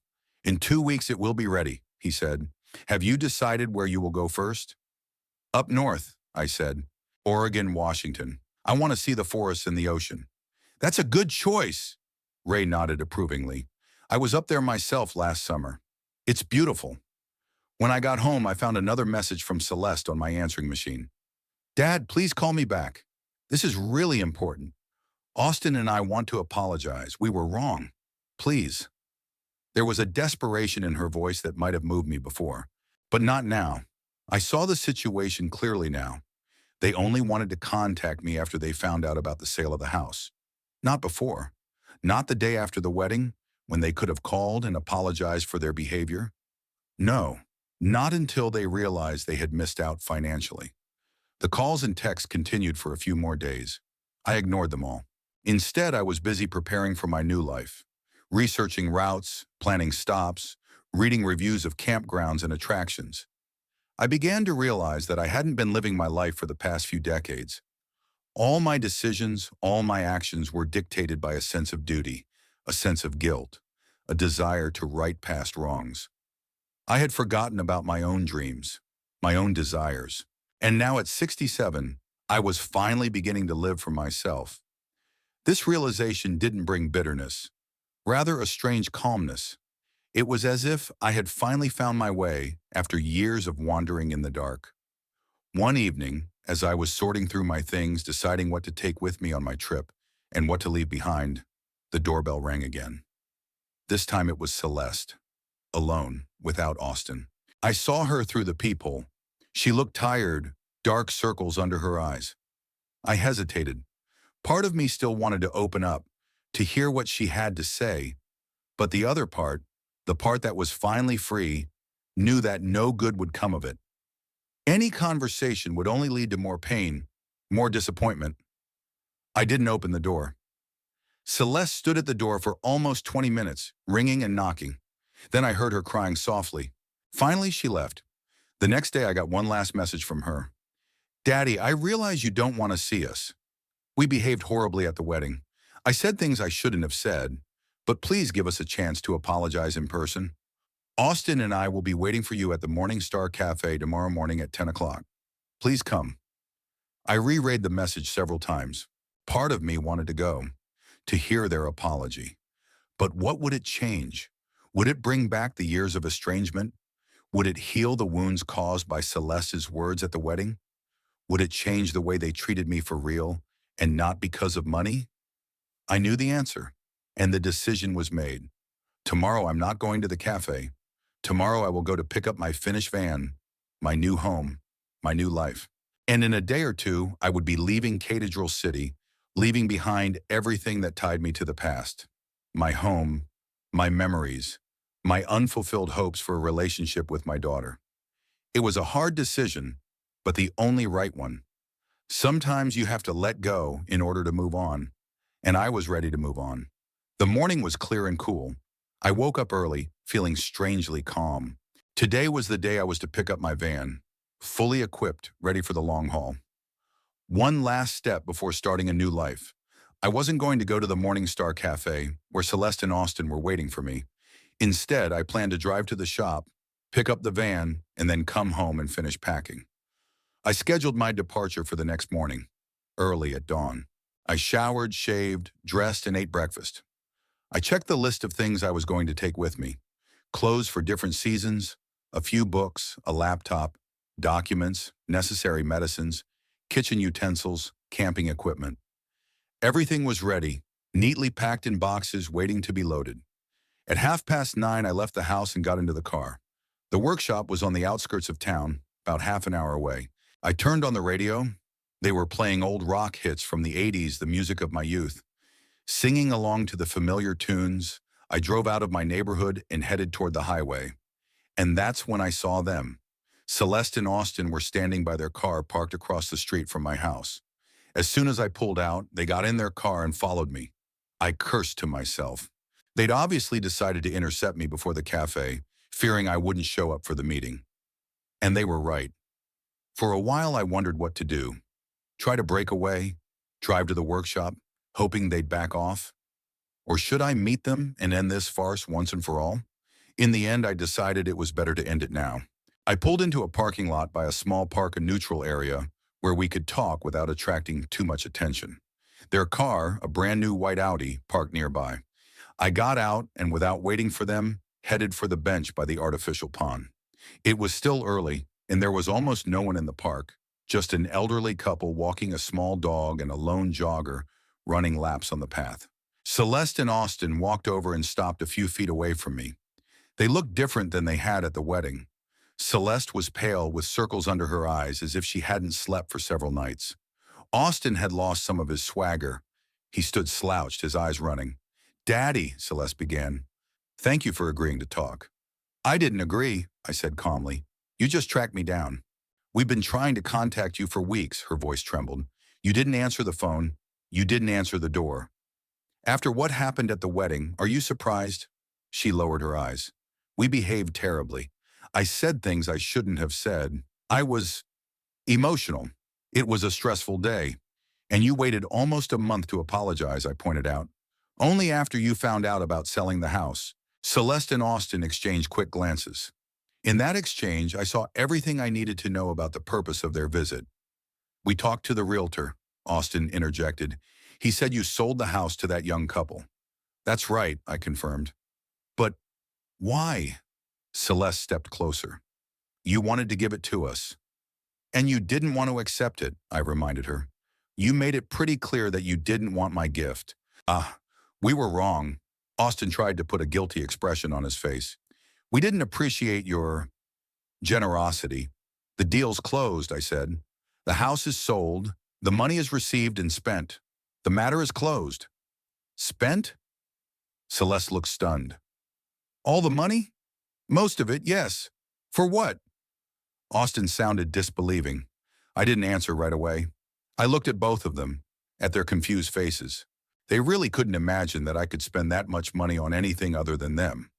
In 2 weeks, it will be ready, he said. Have you decided where you will go first? Up north, I said. Oregon, Washington. I want to see the forests and the ocean. That's a good choice, Ray nodded approvingly. I was up there myself last summer. It's beautiful. When I got home, I found another message from Celeste on my answering machine. Dad, please call me back. This is really important. Austin and I want to apologize. We were wrong. Please. There was a desperation in her voice that might have moved me before, but not now. I saw the situation clearly now. They only wanted to contact me after they found out about the sale of the house. Not before. Not the day after the wedding, when they could have called and apologized for their behavior. No, not until they realized they had missed out financially. The calls and texts continued for a few more days. I ignored them all. Instead, I was busy preparing for my new life, researching routes, planning stops, reading reviews of campgrounds and attractions. I began to realize that I hadn't been living my life for the past few decades. All my decisions, all my actions were dictated by a sense of duty, a sense of guilt, a desire to right past wrongs. I had forgotten about my own dreams, my own desires, and now at 67, I was finally beginning to live for myself. This realization didn't bring bitterness, rather a strange calmness. It was as if I had finally found my way after years of wandering in the dark. One evening, as I was sorting through my things, deciding what to take with me on my trip and what to leave behind, the doorbell rang again. This time it was Celeste, alone, without Austin. I saw her through the peephole. She looked tired, dark circles under her eyes. I hesitated. Part of me still wanted to open up, to hear what she had to say, but the other part, the part that was finally free, knew that no good would come of it. Any conversation would only lead to more pain, more disappointment. I didn't open the door. Celeste stood at the door for almost 20 minutes, ringing and knocking. Then I heard her crying softly. Finally, she left. The next day, I got one last message from her. Daddy, I realize you don't want to see us. We behaved horribly at the wedding. I said things I shouldn't have said, but please give us a chance to apologize in person. Austin and I will be waiting for you at the Morning Star Cafe tomorrow morning at 10 o'clock. Please come. I reread the message several times. Part of me wanted to go, to hear their apology. But what would it change? Would it bring back the years of estrangement? Would it heal the wounds caused by Celeste's words at the wedding? Would it change the way they treated me for real, and not because of money? I knew the answer, and the decision was made. Tomorrow I'm not going to the cafe. Tomorrow I will go to pick up my finished van, my new home, my new life. And in a day or two, I would be leaving Cathedral City, leaving behind everything that tied me to the past. My home, my memories, my unfulfilled hopes for a relationship with my daughter. It was a hard decision, but the only right one. Sometimes you have to let go in order to move on, and I was ready to move on. The morning was clear and cool. I woke up early, feeling strangely calm. Today was the day I was to pick up my van, fully equipped, ready for the long haul. One last step before starting a new life. I wasn't going to go to the Morning Star Cafe, where Celeste and Austin were waiting for me. Instead, I planned to drive to the shop, pick up the van, and then come home and finish packing. I scheduled my departure for the next morning, early at dawn. I showered, shaved, dressed, and ate breakfast. I checked the list of things I was going to take with me: clothes for different seasons, a few books, a laptop, documents, necessary medicines, kitchen utensils, camping equipment. Everything was ready, neatly packed in boxes waiting to be loaded. At 9:30, I left the house and got into the car. The workshop was on the outskirts of town, about half an hour away. I turned on the radio. They were playing old rock hits from the 80s, the music of my youth. Singing along to the familiar tunes, I drove out of my neighborhood and headed toward the highway. And that's when I saw them. Celeste and Austin were standing by their car parked across the street from my house. As soon as I pulled out, they got in their car and followed me. I cursed to myself. They'd obviously decided to intercept me before the cafe, fearing I wouldn't show up for the meeting. And they were right. For a while, I wondered what to do. Try to break away, drive to the workshop, hoping they'd back off? Or should I meet them and end this farce once and for all? In the end, I decided it was better to end it now. I pulled into a parking lot by a small park, a neutral area, where we could talk without attracting too much attention. Their car, a brand new white Audi, parked nearby. I got out and, without waiting for them, headed for the bench by the artificial pond. It was still early, and there was almost no one in the park, just an elderly couple walking a small dog and a lone jogger running laps on the path. Celeste and Austin walked over and stopped a few feet away from me. They looked different than they had at the wedding. Celeste was pale with circles under her eyes as if she hadn't slept for several nights. Austin had lost some of his swagger. He stood slouched, his eyes running. "Daddy," Celeste began. "Thank you for agreeing to talk." "I didn't agree," I said calmly. "You just tracked me down." "We've been trying to contact you for weeks," her voice trembled. "You didn't answer the phone. You didn't answer the door. After what happened at the wedding, are you surprised?" She lowered her eyes. "We behaved terribly. I said things I shouldn't have said. I was emotional. It was a stressful day. And you waited almost a month to apologize," I pointed out. "Only after you found out about selling the house." Celeste and Austin exchanged quick glances. In that exchange, I saw everything I needed to know about the purpose of their visit. "We talked to the realtor," Austin interjected. "He said you sold the house to that young couple." "That's right," I confirmed. "But why?" Celeste stepped closer. "You wanted to give it to us. And you didn't want to accept it," I reminded her. "You made it pretty clear that you didn't want my gift." "Ah, we were wrong." Austin tried to put a guilty expression on his face. "We didn't appreciate your generosity." "The deal's closed," I said. "The house is sold. The money is received and spent. The matter is closed." "Spent?" Celeste looked stunned. "All the money?" "Most of it, yes." "For what?" Austin sounded disbelieving. I didn't answer right away. I looked at both of them, at their confused faces. They really couldn't imagine that I could spend that much money on anything other than them.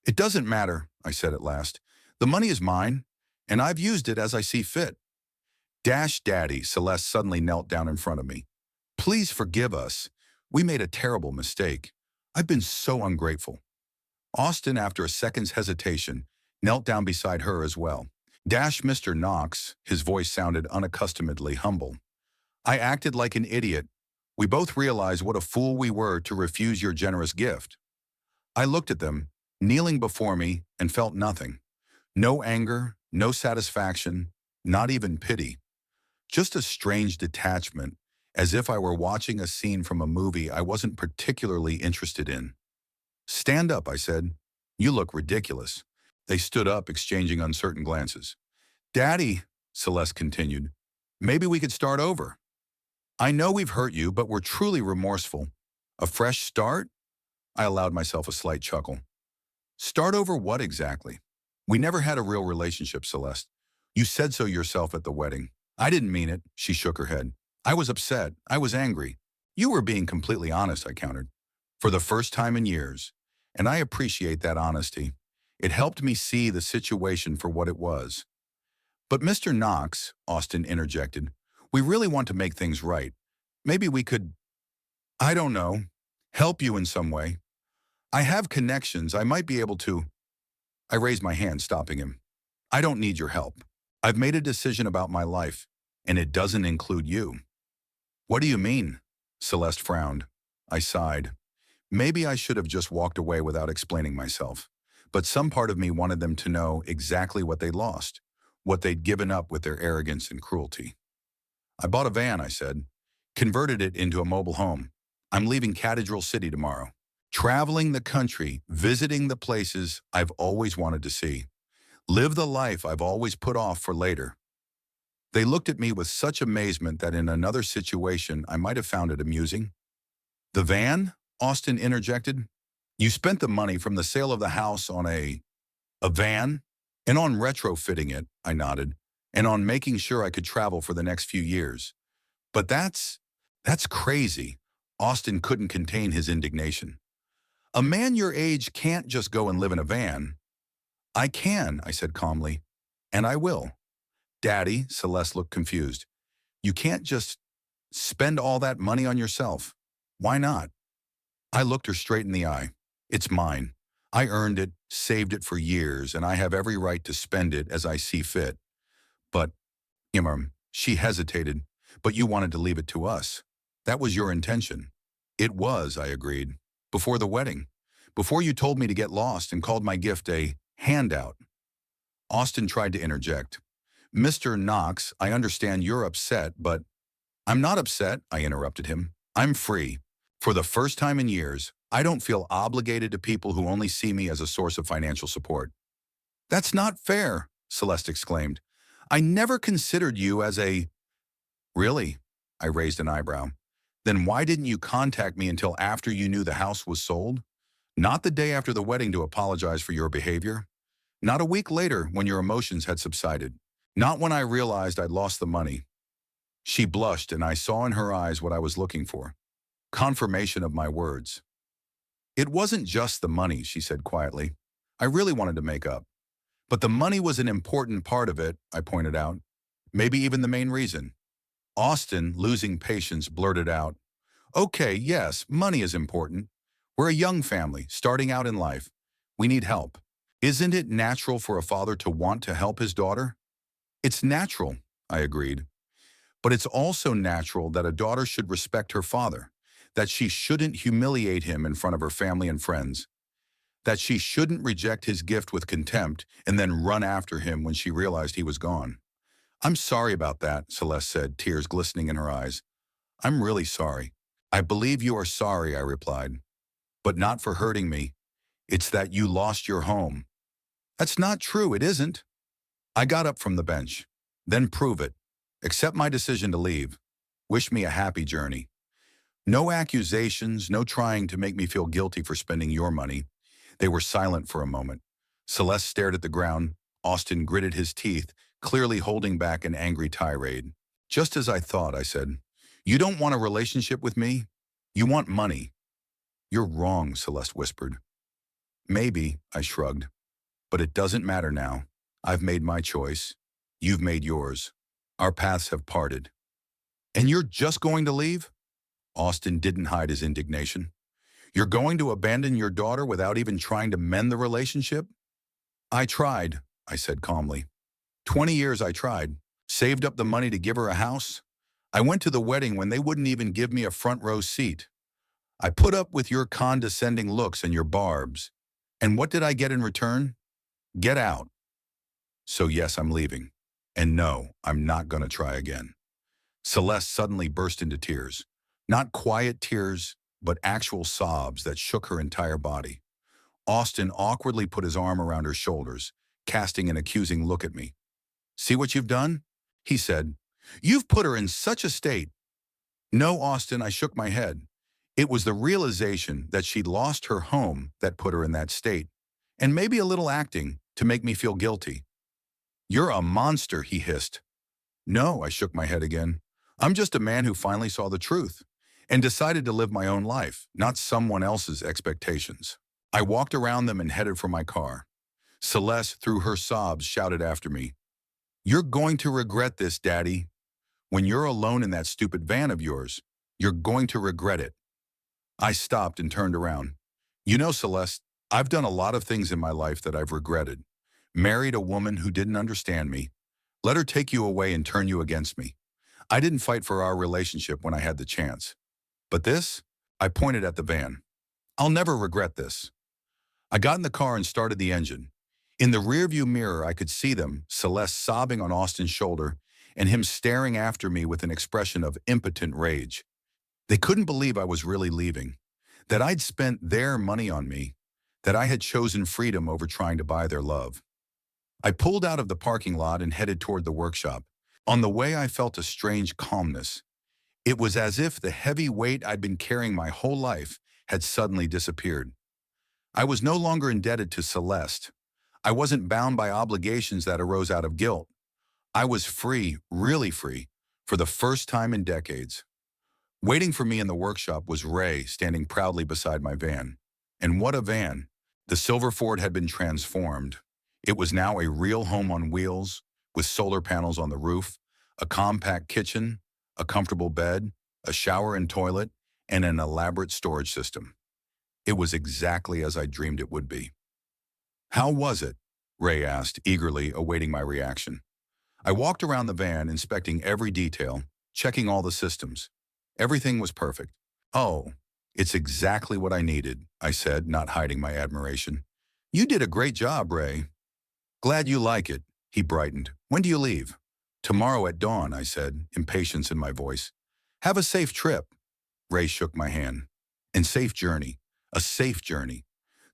"It doesn't matter," I said at last. "The money is mine, and I've used it as I see fit." "Dash Daddy," Celeste suddenly knelt down in front of me. "Please forgive us. We made a terrible mistake. I've been so ungrateful." Austin, after a second's hesitation, knelt down beside her as well. "Dash Mr. Knox," his voice sounded unaccustomedly humble. "I acted like an idiot. We both realized what a fool we were to refuse your generous gift." I looked at them, kneeling before me, and felt nothing. No anger, no satisfaction, not even pity. Just a strange detachment, as if I were watching a scene from a movie I wasn't particularly interested in. "Stand up," I said. "You look ridiculous." They stood up, exchanging uncertain glances. "Daddy," Celeste continued, "maybe we could start over. I know we've hurt you, but we're truly remorseful. A fresh start?" I allowed myself a slight chuckle. "Start over what exactly?" "We never had a real relationship, Celeste. You said so yourself at the wedding." "I didn't mean it," she shook her head. "I was upset. I was angry." "You were being completely honest," I countered. "For the first time in years. And I appreciate that honesty. It helped me see the situation for what it was." "But Mr. Knox," Austin interjected, We really want to make things right. Maybe we could, I don't know, help you in some way. I have connections. I might be able to. I raised my hand, stopping him. I don't need your help. I've made a decision about my life, and it doesn't include you. What do you mean? Celeste frowned. I sighed. Maybe I should have just walked away without explaining myself. But some part of me wanted them to know exactly what they lost, what they'd given up with their arrogance and cruelty. I bought a van, I said, converted it into a mobile home. I'm leaving Cathedral City tomorrow. Traveling the country, visiting the places I've always wanted to see. Live the life I've always put off for later. They looked at me with such amazement that in another situation I might have found it amusing. The van? Austin interjected. You spent the money from the sale of the house on a van? And on retrofitting it, I nodded, and on making sure I could travel for the next few years. But that's crazy. Austin couldn't contain his indignation. A man your age can't just go and live in a van. I can, I said calmly, and I will. Daddy, Celeste looked confused. You can't just spend all that money on yourself. Why not? I looked her straight in the eye. It's mine. I earned it, saved it for years, and I have every right to spend it as I see fit. But, she hesitated, but you wanted to leave it to us. That was your intention. It was, I agreed. Before the wedding. Before you told me to get lost and called my gift a handout. Austin tried to interject. Mr. Knox, I understand you're upset, but I'm not upset, I interrupted him. I'm free. For the first time in years, I don't feel obligated to people who only see me as a source of financial support. That's not fair, Celeste exclaimed. I never considered you as a... Really? I raised an eyebrow. Then why didn't you contact me until after you knew the house was sold? Not the day after the wedding to apologize for your behavior? Not a week later when your emotions had subsided? Not when I realized I'd lost the money? She blushed, and I saw in her eyes what I was looking for. Confirmation of my words. It wasn't just the money, she said quietly. I really wanted to make up. But the money was an important part of it, I pointed out. Maybe even the main reason. Austin, losing patience, blurted out, Okay, yes, money is important. We're a young family, starting out in life. We need help. Isn't it natural for a father to want to help his daughter? It's natural, I agreed. But it's also natural that a daughter should respect her father, that she shouldn't humiliate him in front of her family and friends, that she shouldn't reject his gift with contempt and then run after him when she realized he was gone. I'm sorry about that, Celeste said, tears glistening in her eyes. I'm really sorry. I believe you are sorry, I replied. But not for hurting me. It's that you lost your home. That's not true, it isn't. I got up from the bench. Then prove it. Accept my decision to leave. Wish me a happy journey. No accusations, no trying to make me feel guilty for spending your money. They were silent for a moment. Celeste stared at the ground. Austin gritted his teeth, clearly holding back an angry tirade. Just as I thought, I said. You don't want a relationship with me? You want money. You're wrong, Celeste whispered. Maybe, I shrugged. But it doesn't matter now. I've made my choice. You've made yours. Our paths have parted. And you're just going to leave? Austin didn't hide his indignation. You're going to abandon your daughter without even trying to mend the relationship? I tried, I said calmly. 20 years I tried. Saved up the money to give her a house. I went to the wedding when they wouldn't even give me a front row seat. I put up with your condescending looks and your barbs. And what did I get in return? Get out. So yes, I'm leaving. And no, I'm not going to try again. Celeste suddenly burst into tears. Not quiet tears, but actual sobs that shook her entire body. Austin awkwardly put his arm around her shoulders, casting an accusing look at me. See what you've done? He said. You've put her in such a state. No, Austin, I shook my head. It was the realization that she'd lost her home that put her in that state, and maybe a little acting to make me feel guilty. You're a monster, he hissed. No, I shook my head again. I'm just a man who finally saw the truth and decided to live my own life, not someone else's expectations. I walked around them and headed for my car. Celeste, through her sobs, shouted after me, You're going to regret this, Daddy. When you're alone in that stupid van of yours, you're going to regret it. I stopped and turned around. You know, Celeste, I've done a lot of things in my life that I've regretted. Married a woman who didn't understand me. Let her take you away and turn you against me. I didn't fight for our relationship when I had the chance. But this? I pointed at the van. I'll never regret this. I got in the car and started the engine. In the rearview mirror, I could see them, Celeste sobbing on Austin's shoulder, and him staring after me with an expression of impotent rage. They couldn't believe I was really leaving, that I'd spent their money on me, that I had chosen freedom over trying to buy their love. I pulled out of the parking lot and headed toward the workshop. On the way, I felt a strange calmness. It was as if the heavy weight I'd been carrying my whole life had suddenly disappeared. I was no longer indebted to Celeste. I wasn't bound by obligations that arose out of guilt. I was free, really free, for the first time in decades. Waiting for me in the workshop was Ray, standing proudly beside my van. And what a van! The silver Ford had been transformed. It was now a real home on wheels, with solar panels on the roof, a compact kitchen, a comfortable bed, a shower and toilet, and an elaborate storage system. It was exactly as I dreamed it would be. How was it? Ray asked, eagerly awaiting my reaction. I walked around the van, inspecting every detail, checking all the systems. Everything was perfect. Oh, it's exactly what I needed, I said, not hiding my admiration. You did a great job, Ray. Glad you like it, he brightened. When do you leave? Tomorrow at dawn, I said, impatience in my voice. Have a safe trip. Ray shook my hand. And safe journey. A safe journey.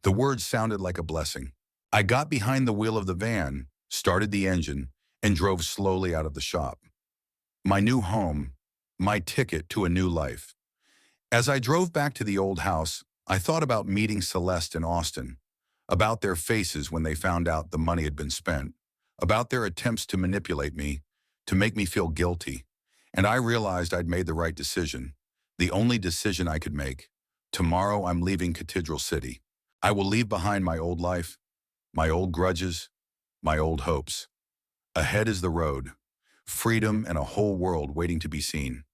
The words sounded like a blessing. I got behind the wheel of the van, started the engine, and drove slowly out of the shop. My new home, my ticket to a new life. As I drove back to the old house, I thought about meeting Celeste and Austin, about their faces when they found out the money had been spent, about their attempts to manipulate me, to make me feel guilty. And I realized I'd made the right decision, the only decision I could make. Tomorrow I'm leaving Cathedral City. I will leave behind my old life, my old grudges, my old hopes. Ahead is the road, freedom and a whole world waiting to be seen.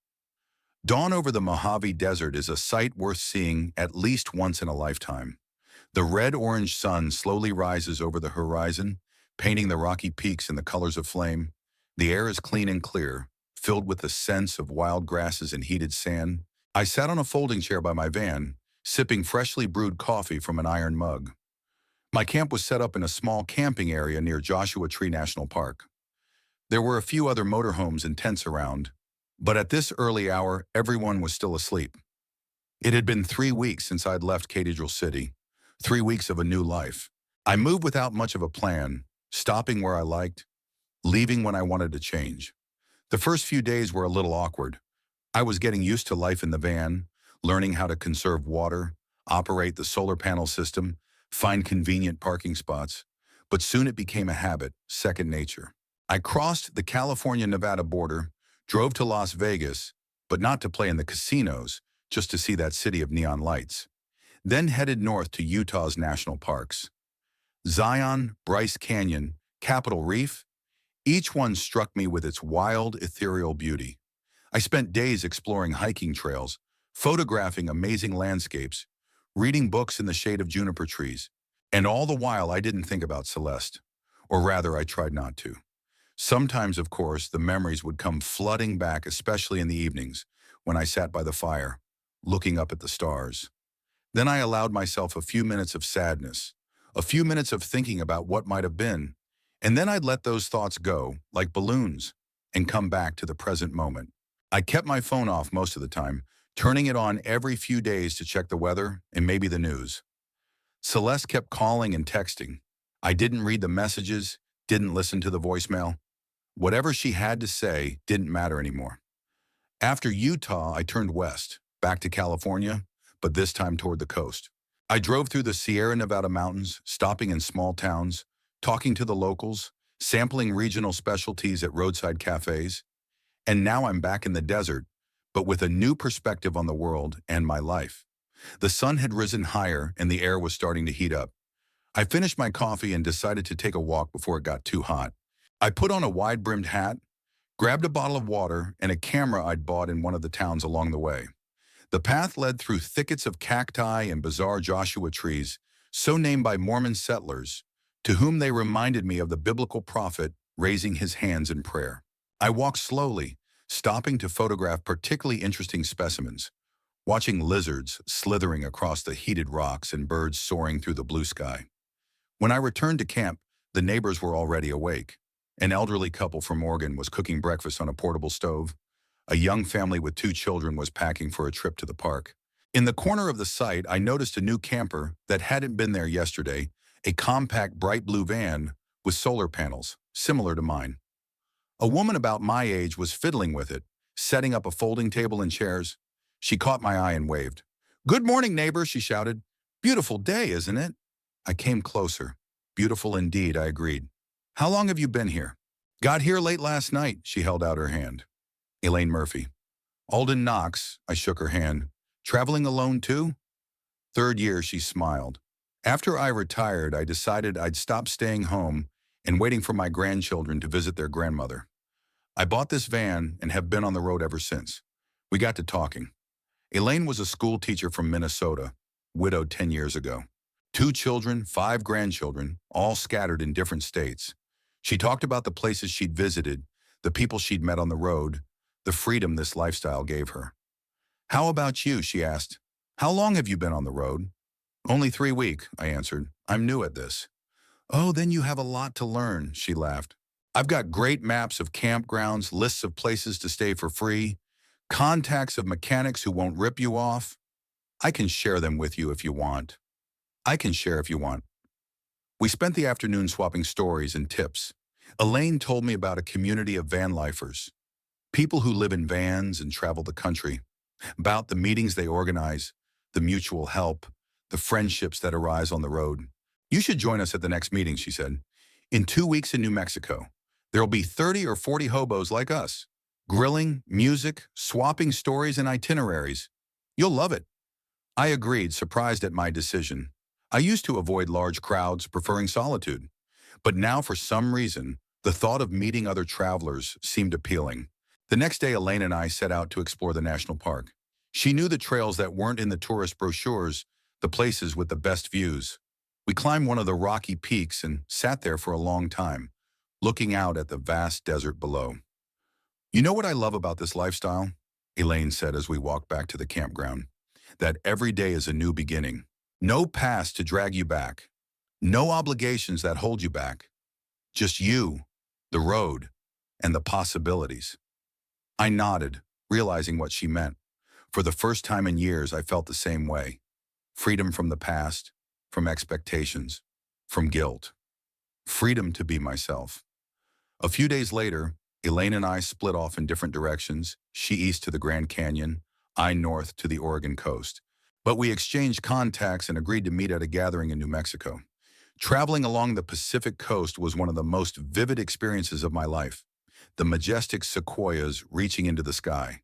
Dawn over the Mojave Desert is a sight worth seeing at least once in a lifetime. The red-orange sun slowly rises over the horizon, painting the rocky peaks in the colors of flame. The air is clean and clear, filled with the scents of wild grasses and heated sand. I sat on a folding chair by my van, sipping freshly brewed coffee from an iron mug. My camp was set up in a small camping area near Joshua Tree National Park. There were a few other motorhomes and tents around, but at this early hour, everyone was still asleep. It had been 3 weeks since I'd left Cathedral City, 3 weeks of a new life. I moved without much of a plan, stopping where I liked, leaving when I wanted to change. The first few days were a little awkward. I was getting used to life in the van, learning how to conserve water, operate the solar panel system, find convenient parking spots, but soon it became a habit, second nature. I crossed the California-Nevada border, drove to Las Vegas, but not to play in the casinos, just to see that city of neon lights. Then headed north to Utah's national parks. Zion, Bryce Canyon, Capitol Reef, each one struck me with its wild, ethereal beauty. I spent days exploring hiking trails, photographing amazing landscapes, reading books in the shade of juniper trees. And all the while, I didn't think about Celeste. Or rather, I tried not to. Sometimes, of course, the memories would come flooding back, especially in the evenings, when I sat by the fire, looking up at the stars. Then I allowed myself a few minutes of sadness, a few minutes of thinking about what might have been, and then I'd let those thoughts go, like balloons, and come back to the present moment. I kept my phone off most of the time, turning it on every few days to check the weather and maybe the news. Celeste kept calling and texting. I didn't read the messages, didn't listen to the voicemail. Whatever she had to say didn't matter anymore. After Utah, I turned west, back to California, but this time toward the coast. I drove through the Sierra Nevada mountains, stopping in small towns, talking to the locals, sampling regional specialties at roadside cafes. And now I'm back in the desert, but with a new perspective on the world and my life. The sun had risen higher and the air was starting to heat up. I finished my coffee and decided to take a walk before it got too hot. I put on a wide-brimmed hat, grabbed a bottle of water and a camera I'd bought in one of the towns along the way. The path led through thickets of cacti and bizarre Joshua trees, so named by Mormon settlers, to whom they reminded me of the biblical prophet raising his hands in prayer. I walked slowly, stopping to photograph particularly interesting specimens, watching lizards slithering across the heated rocks and birds soaring through the blue sky. When I returned to camp, the neighbors were already awake. An elderly couple from Oregon was cooking breakfast on a portable stove. A young family with 2 children was packing for a trip to the park. In the corner of the site, I noticed a new camper that hadn't been there yesterday, a compact bright blue van with solar panels, similar to mine. A woman about my age was fiddling with it, setting up a folding table and chairs. She caught my eye and waved. "Good morning, neighbor," she shouted. "Beautiful day, isn't it?" I came closer. "Beautiful indeed," I agreed. "How long have you been here?" "Got here late last night," she held out her hand. Elaine Murphy. "Alden Knox," I shook her hand. "Traveling alone too?" "Third year," she smiled. "After I retired, I decided I'd stop staying home and waiting for my grandchildren to visit their grandmother. I bought this van and have been on the road ever since." We got to talking. Elaine was a school teacher from Minnesota, widowed 10 years ago. 2 children, 5 grandchildren, all scattered in different states. She talked about the places she'd visited, the people she'd met on the road, the freedom this lifestyle gave her. "How about you?" she asked. "How long have you been on the road?" "Only 3 weeks," I answered. "I'm new at this." "Oh, then you have a lot to learn," she laughed. "I've got great maps of campgrounds, lists of places to stay for free, contacts of mechanics who won't rip you off. I can share them with you if you want. I can share if you want." We spent the afternoon swapping stories and tips. Elaine told me about a community of van lifers, people who live in vans and travel the country, about the meetings they organize, the mutual help, the friendships that arise on the road. "You should join us at the next meeting," she said. "In 2 weeks in New Mexico. There'll be 30 or 40 hobos like us. Grilling, music, swapping stories and itineraries. You'll love it." I agreed, surprised at my decision. I used to avoid large crowds, preferring solitude. But now, for some reason, the thought of meeting other travelers seemed appealing. The next day, Elaine and I set out to explore the national park. She knew the trails that weren't in the tourist brochures, the places with the best views. We climbed one of the rocky peaks and sat there for a long time, looking out at the vast desert below. "You know what I love about this lifestyle?" Elaine said as we walked back to the campground. "That every day is a new beginning. No past to drag you back. No obligations that hold you back. Just you, the road, and the possibilities." I nodded, realizing what she meant. For the first time in years, I felt the same way. Freedom from the past, from expectations, from guilt. Freedom to be myself. A few days later, Elaine and I split off in different directions, she east to the Grand Canyon, I north to the Oregon coast. But we exchanged contacts and agreed to meet at a gathering in New Mexico. Traveling along the Pacific coast was one of the most vivid experiences of my life. The majestic sequoias reaching into the sky,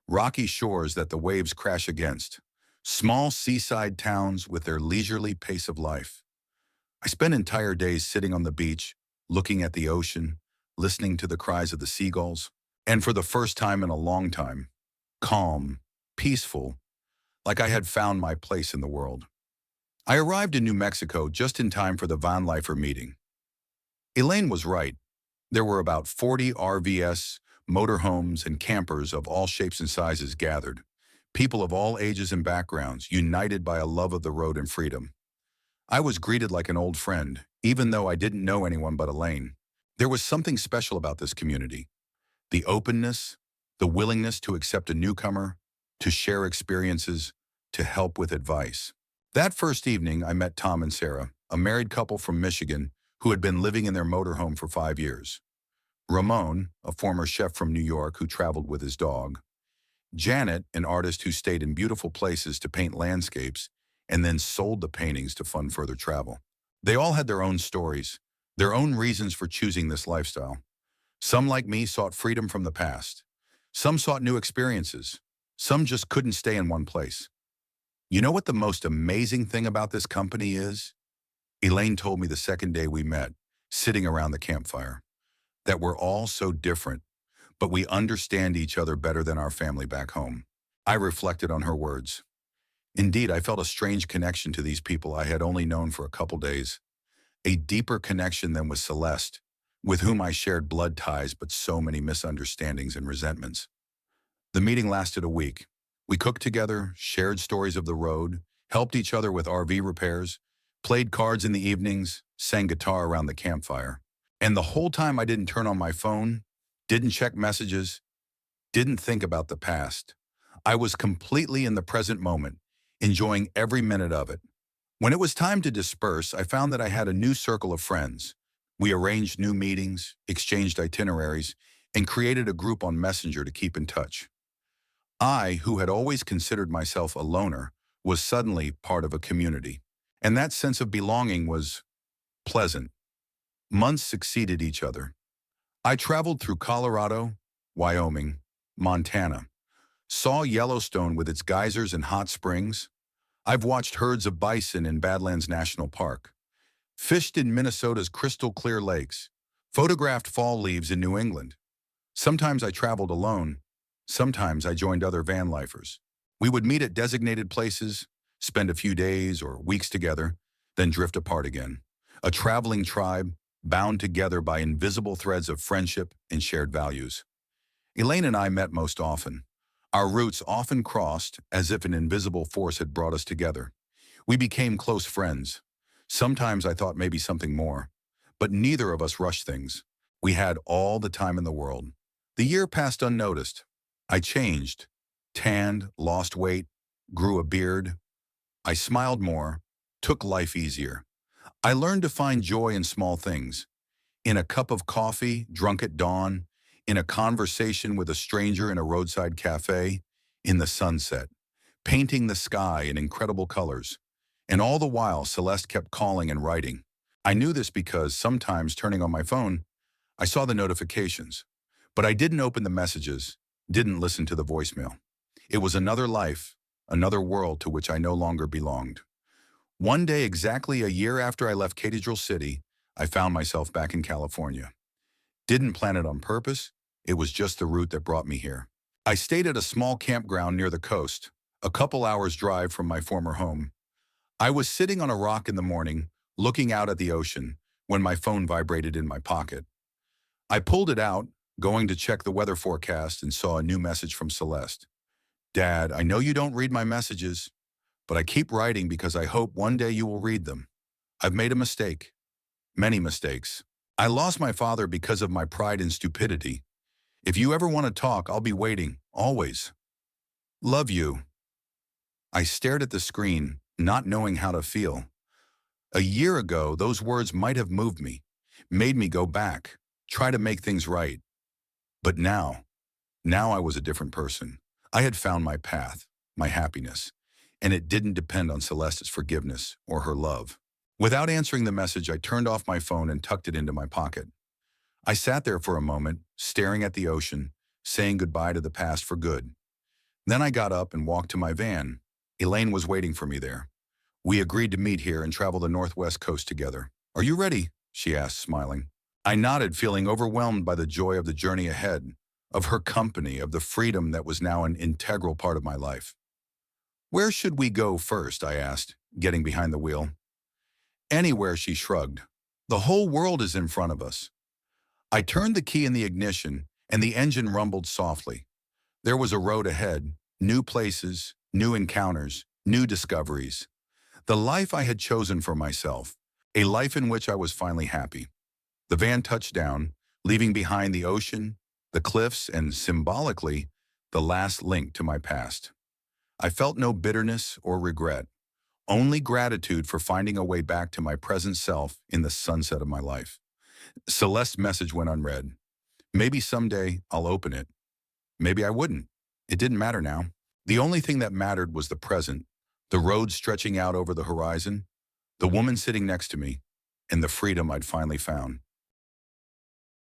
rocky shores that the waves crash against, small seaside towns with their leisurely pace of life. I spent entire days sitting on the beach, looking at the ocean, listening to the cries of the seagulls, and for the first time in a long time, calm, peaceful, like I had found my place in the world. I arrived in New Mexico just in time for the Van Lifer meeting. Elaine was right. There were about 40 RVs, motorhomes, and campers of all shapes and sizes gathered, people of all ages and backgrounds, united by a love of the road and freedom. I was greeted like an old friend, even though I didn't know anyone but Elaine. There was something special about this community. The openness, the willingness to accept a newcomer, to share experiences, to help with advice. That first evening, I met Tom and Sarah, a married couple from Michigan who had been living in their motorhome for 5 years. Ramon, a former chef from New York who traveled with his dog. Janet, an artist who stayed in beautiful places to paint landscapes and then sold the paintings to fund further travel. They all had their own stories, their own reasons for choosing this lifestyle. Some, like me, sought freedom from the past. Some sought new experiences. Some just couldn't stay in one place. You know what the most amazing thing about this company is? Elaine told me the second day we met, sitting around the campfire, that we're all so different, but we understand each other better than our family back home. I reflected on her words. Indeed, I felt a strange connection to these people I had only known for a couple days. A deeper connection than with Celeste, with whom I shared blood ties but so many misunderstandings and resentments. The meeting lasted a week. We cooked together, shared stories of the road, helped each other with RV repairs, played cards in the evenings, sang guitar around the campfire. And the whole time I didn't turn on my phone, didn't check messages, didn't think about the past. I was completely in the present moment, enjoying every minute of it. When it was time to disperse, I found that I had a new circle of friends. We arranged new meetings, exchanged itineraries, and created a group on Messenger to keep in touch. I, who had always considered myself a loner, was suddenly part of a community. And that sense of belonging was pleasant. Months succeeded each other. I traveled through Colorado, Wyoming, Montana, saw Yellowstone with its geysers and hot springs. I've watched herds of bison in Badlands National Park, fished in Minnesota's crystal clear lakes, photographed fall leaves in New England. Sometimes I traveled alone. Sometimes I joined other van lifers. We would meet at designated places, spend a few days or weeks together, then drift apart again. A traveling tribe bound together by invisible threads of friendship and shared values. Elaine and I met most often. Our routes often crossed as if an invisible force had brought us together. We became close friends. Sometimes I thought maybe something more, but neither of us rushed things. We had all the time in the world. The year passed unnoticed. I changed, tanned, lost weight, grew a beard. I smiled more, took life easier. I learned to find joy in small things. In a cup of coffee, drunk at dawn, in a conversation with a stranger in a roadside cafe, in the sunset, painting the sky in incredible colors. And all the while, Celeste kept calling and writing. I knew this because sometimes turning on my phone, I saw the notifications, but I didn't open the messages, didn't listen to the voicemail. It was another life, another world to which I no longer belonged. One day, exactly a year after I left Cathedral City, I found myself back in California. Didn't plan it on purpose, it was just the route that brought me here. I stayed at a small campground near the coast, a couple hours drive from my former home. I was sitting on a rock in the morning, looking out at the ocean, when my phone vibrated in my pocket. I pulled it out, going to check the weather forecast, and saw a new message from Celeste. "Dad, I know you don't read my messages, but I keep writing because I hope one day you will read them. I've made a mistake. Many mistakes. I lost my father because of my pride and stupidity. If you ever want to talk, I'll be waiting, always. Love you." I stared at the screen, not knowing how to feel. A year ago, those words might have moved me, made me go back, try to make things right. But now I was a different person. I had found my path, my happiness, and it didn't depend on Celeste's forgiveness or her love. Without answering the message, I turned off my phone and tucked it into my pocket. I sat there for a moment, staring at the ocean, saying goodbye to the past for good. Then I got up and walked to my van. Elaine was waiting for me there. We agreed to meet here and travel the Northwest coast together. "Are you ready?" she asked, smiling. I nodded, feeling overwhelmed by the joy of the journey ahead, of her company, of the freedom that was now an integral part of my life. "Where should we go first?" I asked, getting behind the wheel. "Anywhere," she shrugged. "The whole world is in front of us." I turned the key in the ignition, and the engine rumbled softly. There was a road ahead, new places, new encounters, new discoveries. The life I had chosen for myself, a life in which I was finally happy. The van touched down, leaving behind the ocean, the cliffs, and symbolically, the last link to my past. I felt no bitterness or regret, only gratitude for finding a way back to my present self in the sunset of my life. Celeste's message went unread. Maybe someday I'll open it. Maybe I wouldn't. It didn't matter now. The only thing that mattered was the present, the road stretching out over the horizon, the woman sitting next to me, and the freedom I'd finally found.